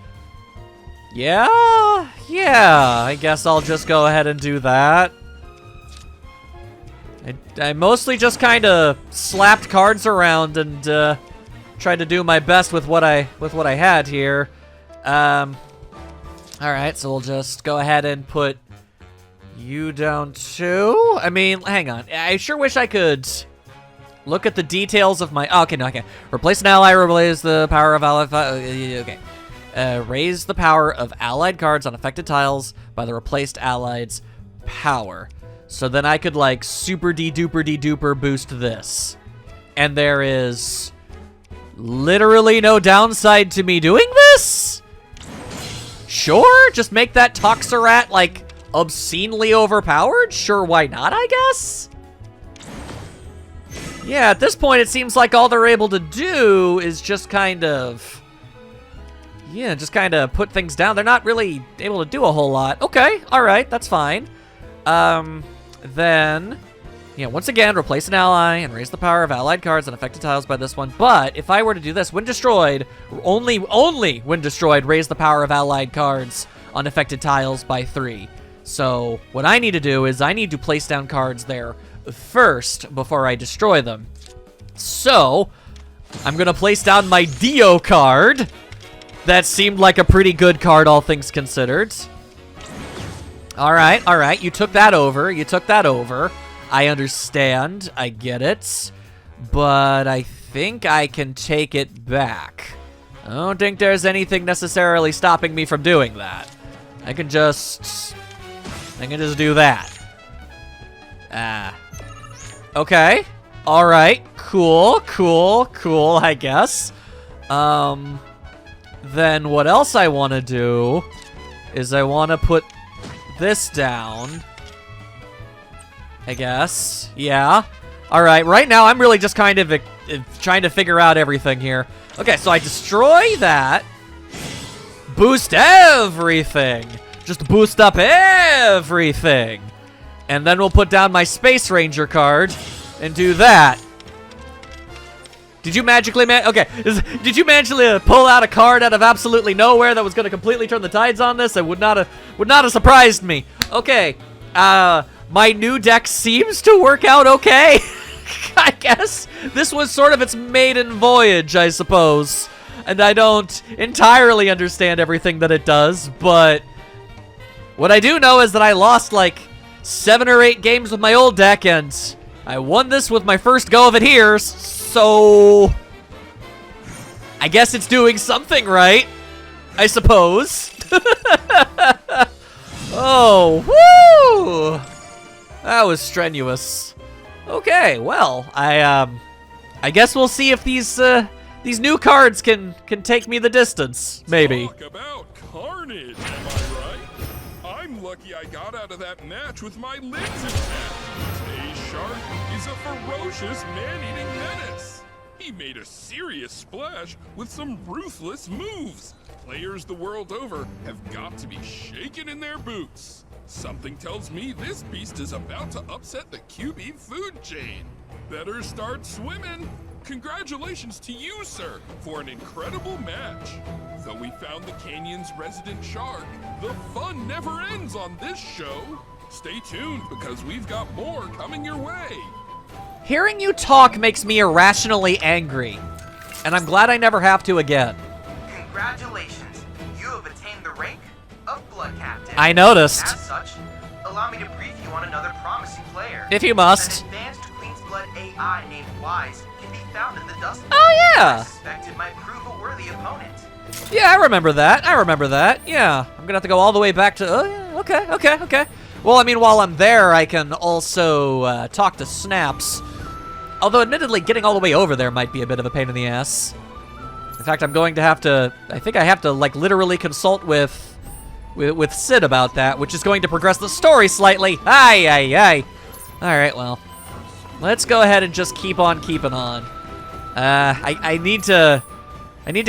A: Yeah, I guess I'll just go ahead and do that. I mostly just kind of slapped cards around and tried to do my best with what I had here. Alright, so we'll just go ahead and put you down too. I mean, hang on. I sure wish I could look at the details of my... Oh, okay, no, okay. Replace an ally, raise the power of allied... Okay. Raise the power of allied cards on affected tiles by the replaced allied's power. So then I could, like, super de-duper boost this. And there is literally no downside to me doing this? Sure, just make that Toxarat, like, obscenely overpowered? Sure, why not, I guess? Yeah, at this point, it seems like all they're able to do is just kind of... Yeah, just kind of put things down. They're not really able to do a whole lot. Okay, alright, that's fine. Then... Yeah, once again, replace an ally and raise the power of allied cards on affected tiles by this one. But if I were to do this, when destroyed, only when destroyed, raise the power of allied cards on affected tiles by 3. So what I need to do is I need to place down cards there first before I destroy them. So I'm going to place down my Dio card. That seemed like a pretty good card, all things considered. All right. You took that over. I understand. I get it. But I think I can take it back. I don't think there's anything necessarily stopping me from doing that. I can just do that. Okay. All right. Cool, I guess. Then what else I want to do is I want to put this down. I guess. Yeah. All right. Right now, I'm really just kind of trying to figure out everything here. Okay, so I destroy that. Boost everything. Just boost up everything. And then we'll put down my Space Ranger card and do that. Did you magically did you magically pull out a card out of absolutely nowhere that was going to completely turn the tides on this? It would not have surprised me. Okay. My new deck seems to work out okay. I guess this was sort of its maiden voyage, I suppose. And I don't entirely understand everything that it does, but what I do know is that I lost like 7 or 8 games with my old deck, and I won this with my first go of it here, so I guess it's doing something right, I suppose. Oh, woo! That was strenuous. Okay, well, I guess we'll see if these new cards can take me the distance, maybe.
M: Talk about carnage, am I right? I'm lucky I got out of that match with my lids intact. A shark is a ferocious man-eating menace. He made a serious splash with some ruthless moves. Players the world over have got to be shaken in their boots. Something tells me this beast is about to upset the QB food chain. Better start swimming. Congratulations to you, sir, for an incredible match. Though we found the canyon's resident shark, the fun never ends on this show. Stay tuned because we've got more coming your way.
A: Hearing you talk makes me irrationally angry, and I'm glad I never have to again.
K: Congratulations, you have attained the rank of Blood Captain.
A: I noticed.
K: As such, allow me to brief you on another promising player.
A: If you must.
K: An advanced Queen's Blood AI named Wise can be found in the Dust Bowl.
A: Oh, yeah.
K: I suspect it might prove a worthy opponent.
A: Yeah, I remember that. Yeah, I'm gonna have to go all the way back to... Oh, yeah, okay. Well, I mean, while I'm there, I can also talk to Snaps. Although, admittedly, getting all the way over there might be a bit of a pain in the ass. In fact, I'm going to have to... I think I have to, like, literally consult with Sid about that, which is going to progress the story slightly. Aye. Alright, well. Let's go ahead and just keep on keeping on. I need to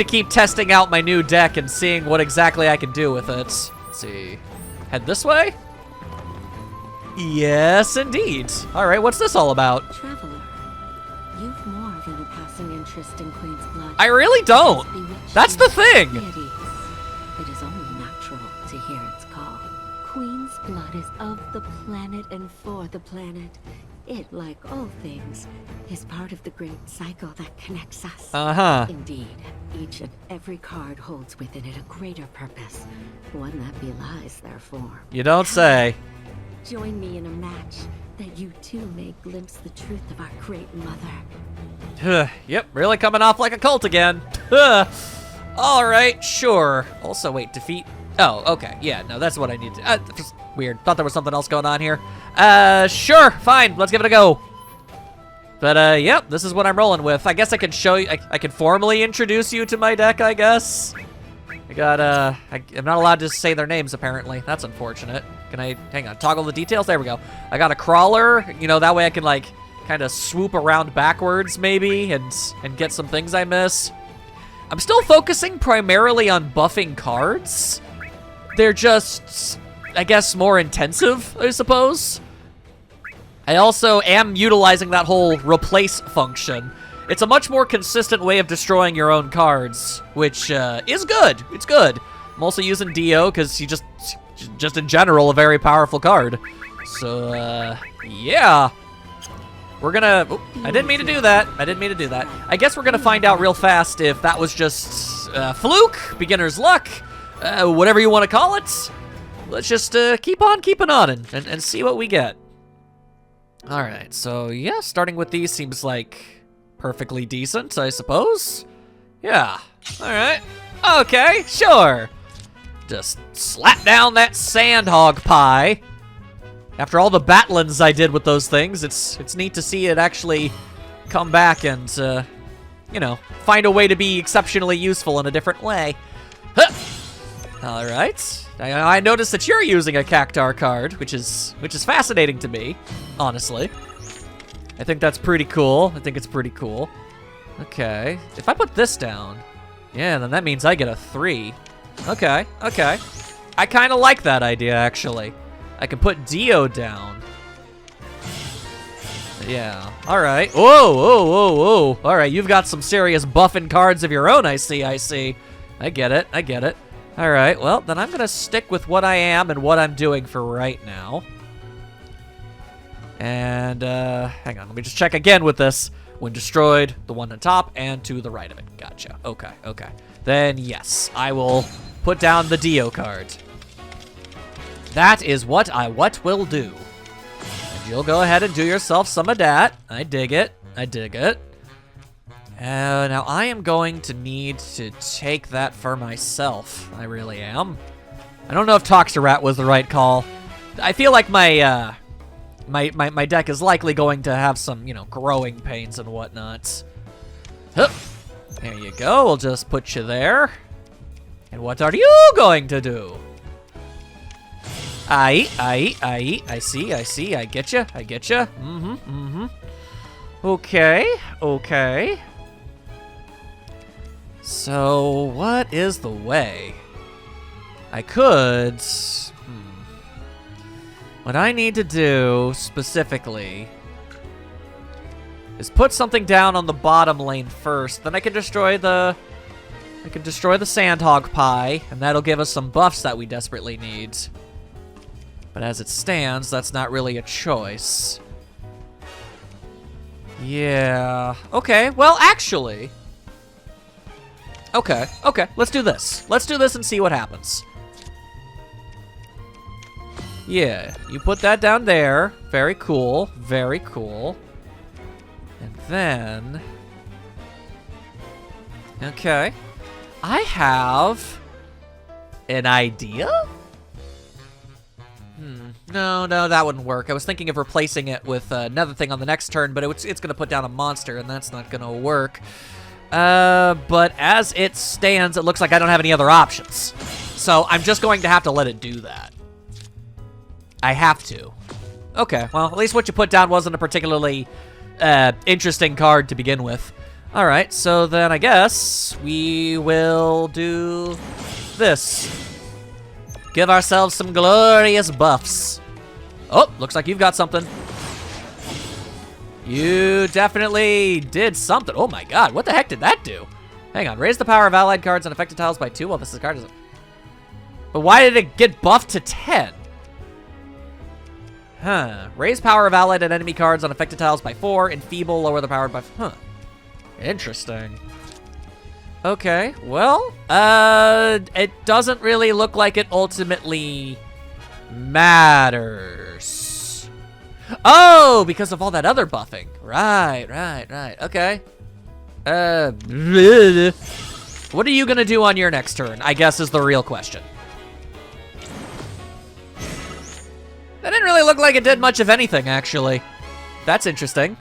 A: keep testing out my new deck and seeing what exactly I can do with it. Let's see. Head this way? Yes, indeed. Alright, what's this all about?
N: Traveler, you've more than a passing interest in Queen's blood.
A: I really don't. That's the thing.
N: It is only natural to hear its call. Queen's blood is of the planet and for the planet. It, like all things, is part of the great cycle that connects us.
A: Uh-huh.
N: Indeed, each and every card holds within it a greater purpose, one that belies their form.
A: You don't say.
N: Join me in a match that you too may glimpse the truth of our great mother.
A: Yep, really coming off like a cult again. All right, sure. Also, wait, defeat. Oh, okay. Yeah, no, that's what I need to. Just weird. Thought there was something else going on here. Sure, fine. Let's give it a go. But yep, this is what I'm rolling with. I guess I can show you. I can formally introduce you to my deck, I guess. I got I'm not allowed to say their names apparently. That's unfortunate. Can I hang on? Toggle the details. There we go. I got a crawler. You know, that way I can like kind of swoop around backwards maybe and get some things I miss. I'm still focusing primarily on buffing cards. They're just, I guess, more intensive, I suppose. I also am utilizing that whole replace function. It's a much more consistent way of destroying your own cards, which is good. It's good. I'm also using Dio because he just in general a very powerful card. So yeah, we're gonna. Oh, I didn't mean to do that. I guess we're gonna find out real fast if that was just fluke, beginner's luck, whatever you want to call it. Let's just keep on keeping on and see what we get. All right, so yeah, starting with these seems like perfectly decent, I suppose. Yeah, all right, okay, sure. Just slap down that sandhog pie. After all the battlings I did with those things, it's neat to see it actually come back and, you know, find a way to be exceptionally useful in a different way. Huh. All right. I noticed that you're using a Cactar card, which is fascinating to me, honestly. I think that's pretty cool. I think it's pretty cool. Okay. If I put this down, yeah, then that means I get a 3. Okay, okay. I kind of like that idea, actually. I can put Dio down. Yeah, all right. Whoa, whoa, whoa, whoa. All right, you've got some serious buffing cards of your own, I see. I get it. All right, well, then I'm gonna stick with what I am and what I'm doing for right now. And, hang on, let me just check again with this. When destroyed, the one on top and to the right of it. Gotcha, okay. Then, yes, I will put down the Dio card. That is what will do. And you'll go ahead and do yourself some of that. I dig it. Now I am going to need to take that for myself. I really am. I don't know if Toxarat was the right call. I feel like my my deck is likely going to have some, you know, growing pains and whatnot. Hup. There you go. We'll just put you there. And what are you going to do? I see, I get you. Okay. So, what is the way? I could... What I need to do, specifically, is put something down on the bottom lane first. Then I can destroy the... Sandhog pie, and that'll give us some buffs that we desperately need. But as it stands, that's not really a choice. Yeah. Okay, well, actually... Okay, let's do this. Let's do this and see what happens. Yeah, you put that down there. Very cool. And then... Okay. I have... an idea? No, that wouldn't work. I was thinking of replacing it with another thing on the next turn, but it's going to put down a monster, and that's not going to work. But as it stands, it looks like I don't have any other options. So I'm just going to have to let it do that. I have to. Okay, well, at least what you put down wasn't a particularly interesting card to begin with. All right, so then I guess we will do this. Give ourselves some glorious buffs. Oh, looks like you've got something. You definitely did something. Oh my god, what the heck did that do? Hang on, raise the power of allied cards and affected tiles by 2 while this card is... But why did it get buffed to 10? Huh. Raise power of allied and enemy cards on affected tiles by 4. Enfeeble, lower the power by... Huh. Interesting. Okay, well, it doesn't really look like it ultimately matters. Oh, because of all that other buffing. Right. Okay. What are you gonna do on your next turn, I guess is the real question. That didn't really look like it did much of anything, actually. That's interesting.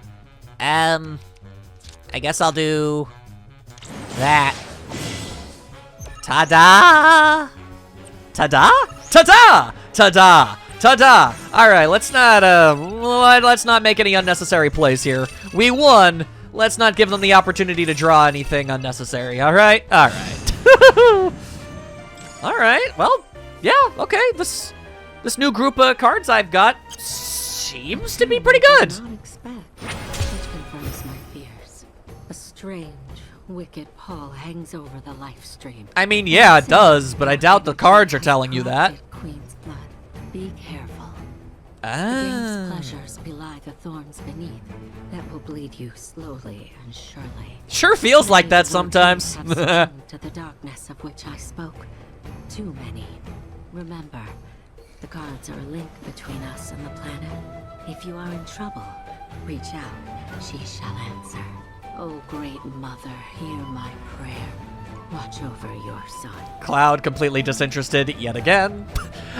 A: I guess I'll do that. Ta-da! Ta-da? Ta-da! Ta-da! Ta-da! Alright, let's not make any unnecessary plays here. We won. Let's not give them the opportunity to draw anything unnecessary. Alright? Alright. Alright, well, yeah, okay. This new group of cards I've got seems to be pretty good.
N: Not expect, which confirms my fears. A strange, wicked pall hangs over the life stream.
A: I mean, yeah, it does, but I doubt the cards are telling you that.
N: Queen's blood. Be careful. The
A: Ah.
N: game's pleasures belie the thorns beneath that will bleed you slowly and surely.
A: Sure feels like that sometimes.
N: Have succumbed to the darkness of which I spoke. Too many. Remember, the cards are a link between us and the planet. If you are in trouble, reach out. She shall answer. Oh, great mother, hear my prayer. Watch over your son.
A: Cloud completely disinterested yet again.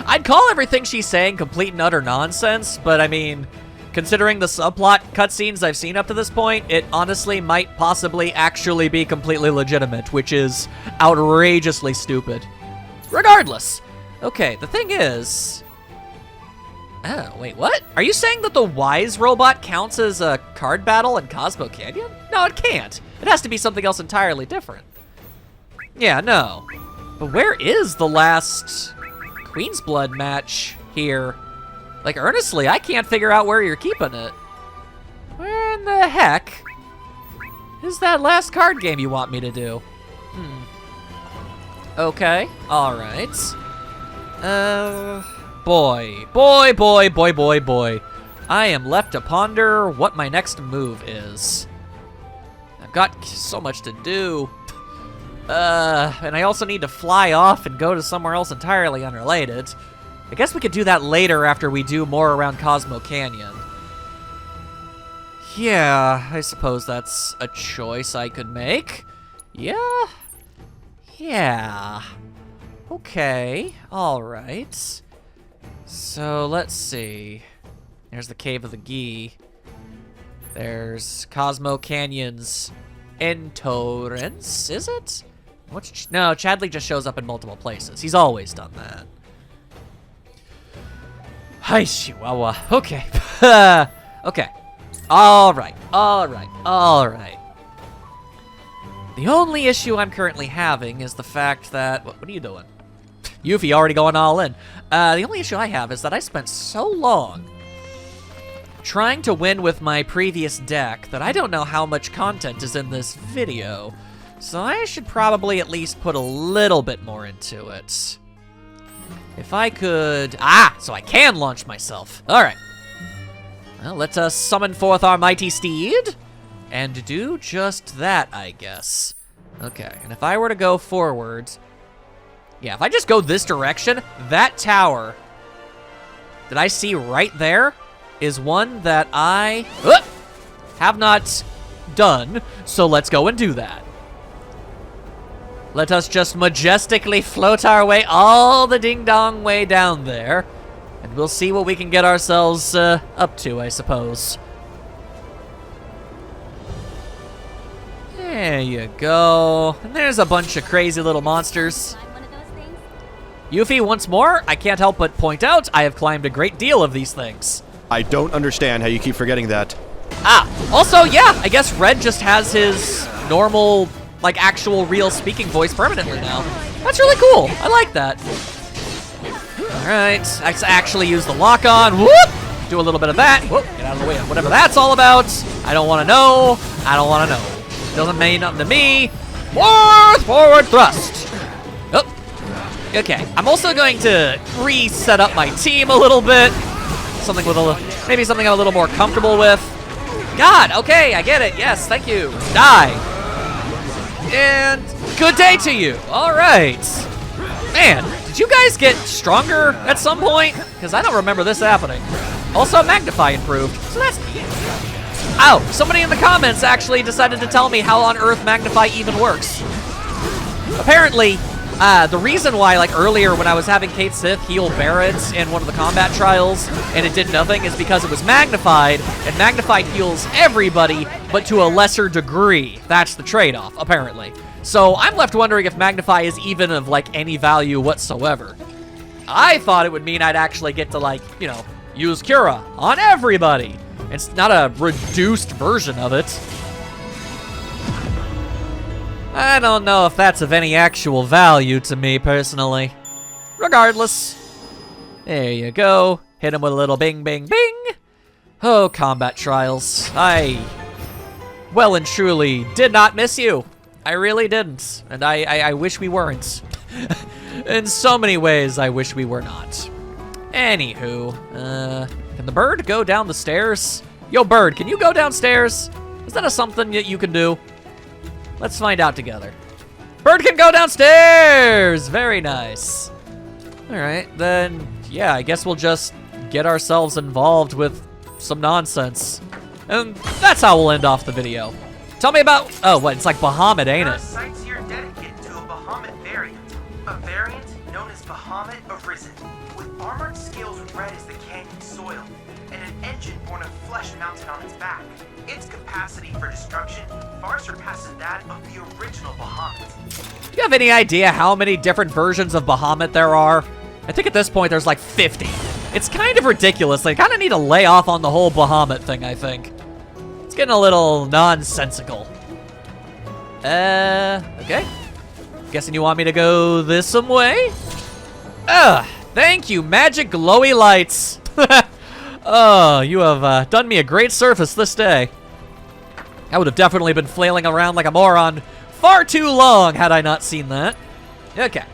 A: I'd call everything she's saying complete and utter nonsense, but I mean, considering the subplot cutscenes I've seen up to this point, it honestly might possibly actually be completely legitimate, which is outrageously stupid. Regardless. Okay, the thing is... Oh, wait, what? Are you saying that the Wise robot counts as a card battle in Cosmo Canyon? No, it can't. It has to be something else entirely different. Yeah, no. But where is the last Queen's Blood match here? Like, earnestly, I can't figure out where you're keeping it. Where in the heck is that last card game you want me to do? Okay, alright. Boy. I am left to ponder what my next move is. I've got so much to do. And I also need to fly off and go to somewhere else entirely unrelated. I guess we could do that later after we do more around Cosmo Canyon. Yeah, I suppose that's a choice I could make. Yeah. Okay, alright. So, let's see. There's the Cave of the Gi. There's Cosmo Canyon's entrance, is it? No, Chadley just shows up in multiple places. He's always done that. Hi, Chihuahua. Okay. Okay. Alright. The only issue I'm currently having is the fact that... What are you doing? Yuffie already going all in. The only issue I have is that I spent so long trying to win with my previous deck that I don't know how much content is in this video. So I should probably at least put a little bit more into it. If I could... so I can launch myself. Alright. Well, let us summon forth our mighty steed and do just that, I guess. Okay, and if I were to go forward... Yeah, if I just go this direction, that tower that I see right there is one that I have not done, so let's go and do that. Let us just majestically float our way all the ding-dong way down there, and we'll see what we can get ourselves up to, I suppose. There you go. And there's a bunch of crazy little monsters. Yuffie, once more, I can't help but point out I have climbed a great deal of these things.
O: I don't understand how you keep forgetting that.
A: Also, yeah, I guess Red just has his normal, like, actual real speaking voice permanently now. That's really cool. I like that. Alright, I actually use the lock-on. Whoop! Do a little bit of that. Whoop, get out of the way of whatever that's all about. I don't want to know. Doesn't mean nothing to me. Forward thrust. Oh. Okay, I'm also going to reset up my team a little bit. Something with maybe something I'm a little more comfortable with. God, okay, I get it. Yes, thank you. Die. And good day to you. All right. Man, did you guys get stronger at some point? Because I don't remember this happening. Also, Magnify improved, so that's neat. Ow, somebody in the comments actually decided to tell me how on earth Magnify even works. Apparently, the reason why, like earlier when I was having Kate Sith heal Barrett in one of the combat trials and it did nothing is because it was magnified, and magnified heals everybody, but to a lesser degree. That's the trade-off, apparently. So I'm left wondering if magnify is even of like any value whatsoever. I thought it would mean I'd actually get to like, you know, use Cura on everybody. It's not a reduced version of it. I don't know if that's of any actual value to me, personally. Regardless. There you go. Hit him with a little bing, bing, bing. Oh, combat trials. I well and truly did not miss you. I really didn't. And I wish we weren't. In so many ways, I wish we were not. Anywho, can the bird go down the stairs? Yo, bird, can you go downstairs? Is that something that you can do? Let's find out together. Bird can go downstairs! Very nice. Alright, then, yeah, I guess we'll just get ourselves involved with some nonsense. And that's how we'll end off the video. Tell me about... Oh, what? It's like Bahamut, ain't
K: There are
A: it?
K: sites here dedicated to a Bahamut variant. A variant known as Bahamut Arisen, with armored scales red as the canyon soil, and an engine born of flesh mounted on its back. Its capacity for destruction far surpasses that of the original Bahamut.
A: Do you have any idea how many different versions of Bahamut there are? I think at this point there's like 50. It's kind of ridiculous. They kind of need to lay off on the whole Bahamut thing, I think. It's getting a little nonsensical. Okay. Guessing you want me to go this some way? Thank you, magic glowy lights. Oh, you have done me a great service this day. I would have definitely been flailing around like a moron far too long had I not seen that. Okay.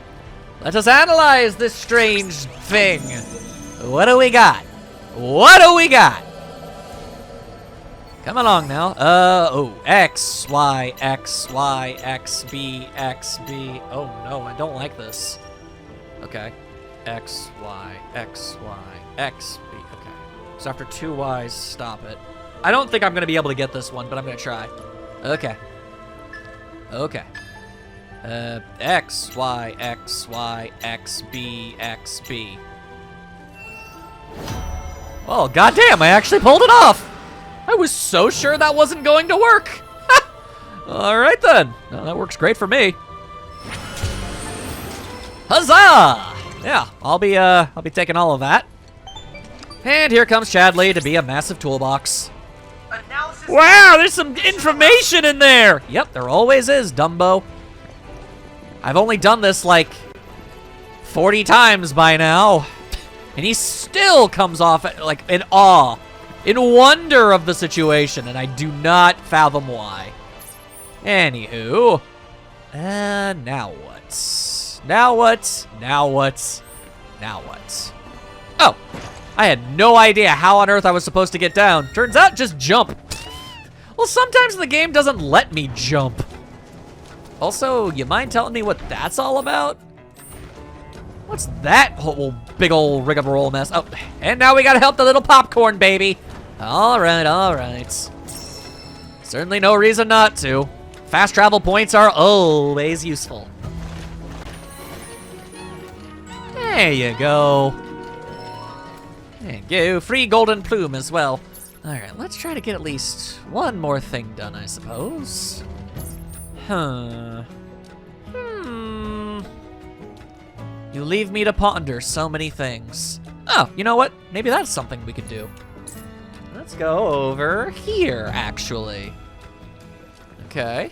A: Let us analyze this strange thing. What do we got? What do we got? Come along now. X, Y, X, Y, X, B, X, B. Oh no, I don't like this. Okay. X, Y, X, Y, X, B. Okay. So after 2 Ys, stop it. I don't think I'm going to be able to get this one, but I'm going to try. Okay. Okay. X, Y, X, Y, X, B, X, B. Oh, goddamn, I actually pulled it off. I was so sure that wasn't going to work. All right, then. No, that works great for me. Huzzah! Yeah, I'll be taking all of that. And here comes Chadley to be a massive toolbox. Wow, there's some information in there! Yep, there always is, Dumbo. I've only done this like 40 times by now. And he still comes off like in awe, in wonder of the situation, and I do not fathom why. Anywho, now what? Now what? Now what? Now what? Oh, I had no idea how on earth I was supposed to get down. Turns out, just jump. Well, sometimes the game doesn't let me jump. Also, you mind telling me what that's all about? What's that whole big old rigmarole mess? Oh, and now we gotta help the little popcorn baby. All right, all right. Certainly no reason not to. Fast travel points are always useful. There you go. Thank you. Free golden plume as well. All right, let's try to get at least one more thing done, I suppose. You leave me to ponder so many things. Oh, you know what? Maybe that's something we could do. Let's go over here, actually. Okay.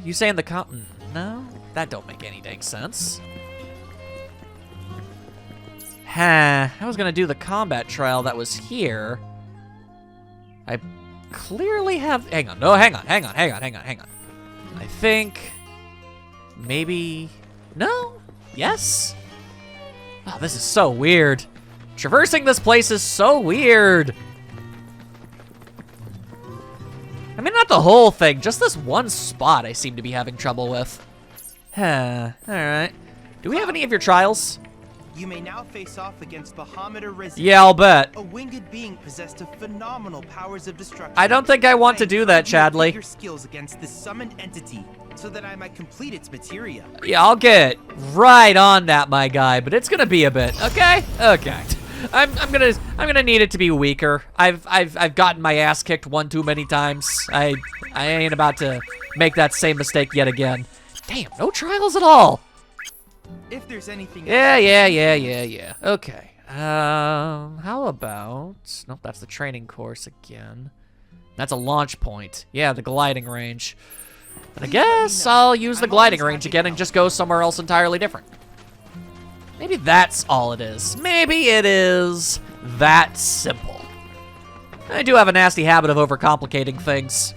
A: You saying the no? That don't make any dang sense. I was gonna do the combat trial that was here. I clearly have, hang on, hang on. I think, maybe, no? Yes? Oh, this is so weird. Traversing this place is so weird. I mean, not the whole thing, just this one spot I seem to be having trouble with. Alright. Do we have any of your trials?
K: You may now face off against Bahamut Arisen.
A: Yeah, I'll bet.
K: A winged being possessed of phenomenal powers of destruction.
A: I don't think I want to do that, Chadley.
K: Your skills against this summoned entity, so that I might complete its materia.
A: Yeah, I'll get right on that, my guy, but it's gonna be a bit, okay? Okay. I'm gonna need it to be weaker. I've gotten my ass kicked one too many times. I ain't about to make that same mistake yet again. Damn, no trials at all.
K: If there's anything
A: Yeah. Okay. How about... Nope, that's the training course again. That's a launch point. Yeah, the gliding range. But I guess I'll use the gliding range again and just go somewhere else entirely different. Maybe that's all it is. Maybe it is that simple. I do have a nasty habit of overcomplicating things.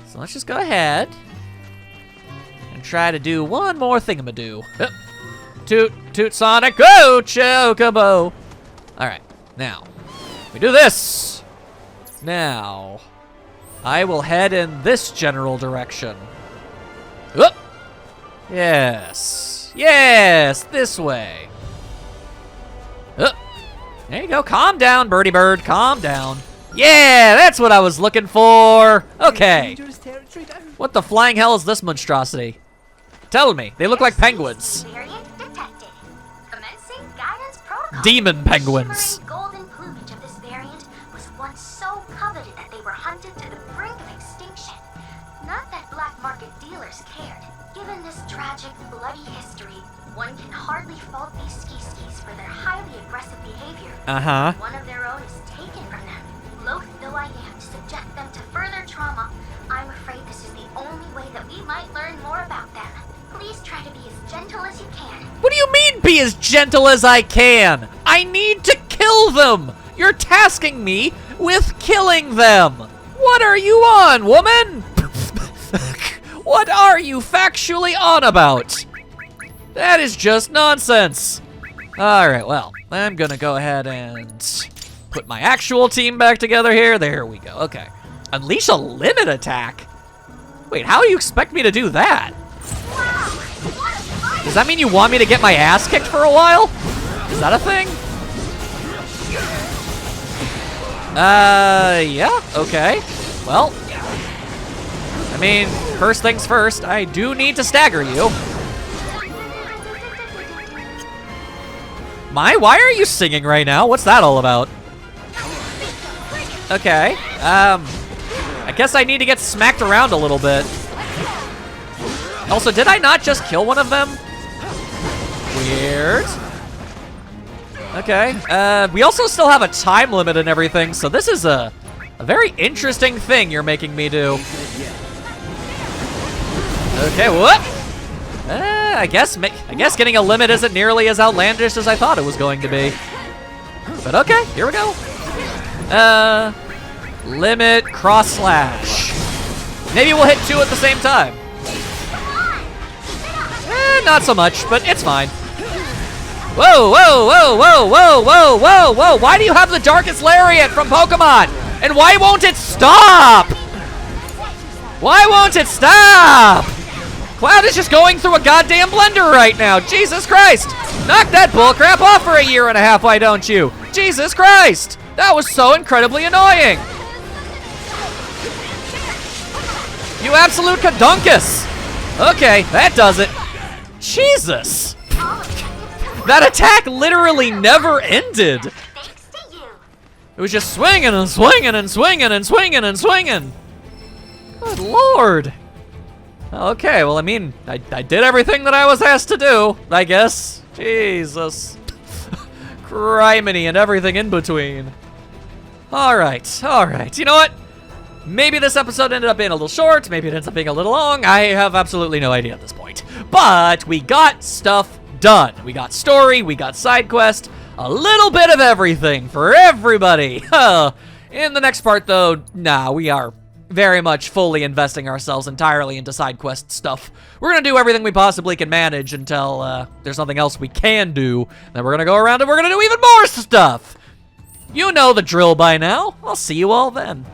A: So let's just go ahead and try to do one more thingamadoo. Toot, toot, Sonic, go, Chocobo. All right, now, we do this. Now, I will head in this general direction. Whoop. Yes, this way. There you go, calm down, birdie bird, calm down. Yeah, that's what I was looking for. Okay. What the flying hell is this monstrosity? Tell me, they look like penguins. Demon penguins.
D: Golden plumage of this variant was once so coveted that they were hunted to the brink of extinction. Not that black market dealers cared. Given this tragic, bloody history, one can hardly fault these ski-skis for their highly aggressive behavior. One of their own is taken from them. Loath though I am to subject them to further trauma, I'm afraid this is the only way that we might learn more about them. Please try to be as gentle as you can.
A: What do you mean, be as gentle as I can? I need to kill them! You're tasking me with killing them! What are you on, woman? What are you factually on about? That is just nonsense. Alright, well, I'm gonna go ahead and put my actual team back together here. There we go, okay. Unleash a limit attack? Wait, how do you expect me to do that? Does that mean you want me to get my ass kicked for a while? Is that a thing? Yeah, okay. Well, I mean, first things first, I do need to stagger you. Why are you singing right now? What's that all about? Okay, I guess I need to get smacked around a little bit. Also, did I not just kill one of them? Weird. Okay, we also still have a time limit and everything, so this is a very interesting thing you're making me do. Okay, what? I guess getting a limit isn't nearly as outlandish as I thought it was going to be. But okay, here we go. Limit cross slash. Maybe we'll hit 2 at the same time. Not so much, but it's fine. Whoa, whoa, whoa, whoa, whoa, whoa, whoa, whoa. Why do you have the Darkest Lariat from Pokemon? And why won't it stop? Why won't it stop? Cloud is just going through a goddamn blender right now. Jesus Christ. Knock that bullcrap off for a year and a half, why don't you? Jesus Christ. That was so incredibly annoying. You absolute cadunkus. Okay, that does it. Jesus. That attack literally never ended. It was just swinging and swinging and swinging and swinging and swinging. Good Lord. Okay, well, I mean, I did everything that I was asked to do, I guess. Jesus. Criminy and everything in between. All right. You know what? Maybe this episode ended up being a little short. Maybe it ends up being a little long. I have absolutely no idea at this point. But we got stuff done. We got story, we got side quest, a little bit of everything for everybody. In the next part, though, nah, we are very much fully investing ourselves entirely into side quest stuff. We're gonna do everything we possibly can manage until there's nothing else we can do. Then we're gonna go around and we're gonna do even more stuff. You know the drill by now. I'll see you all then.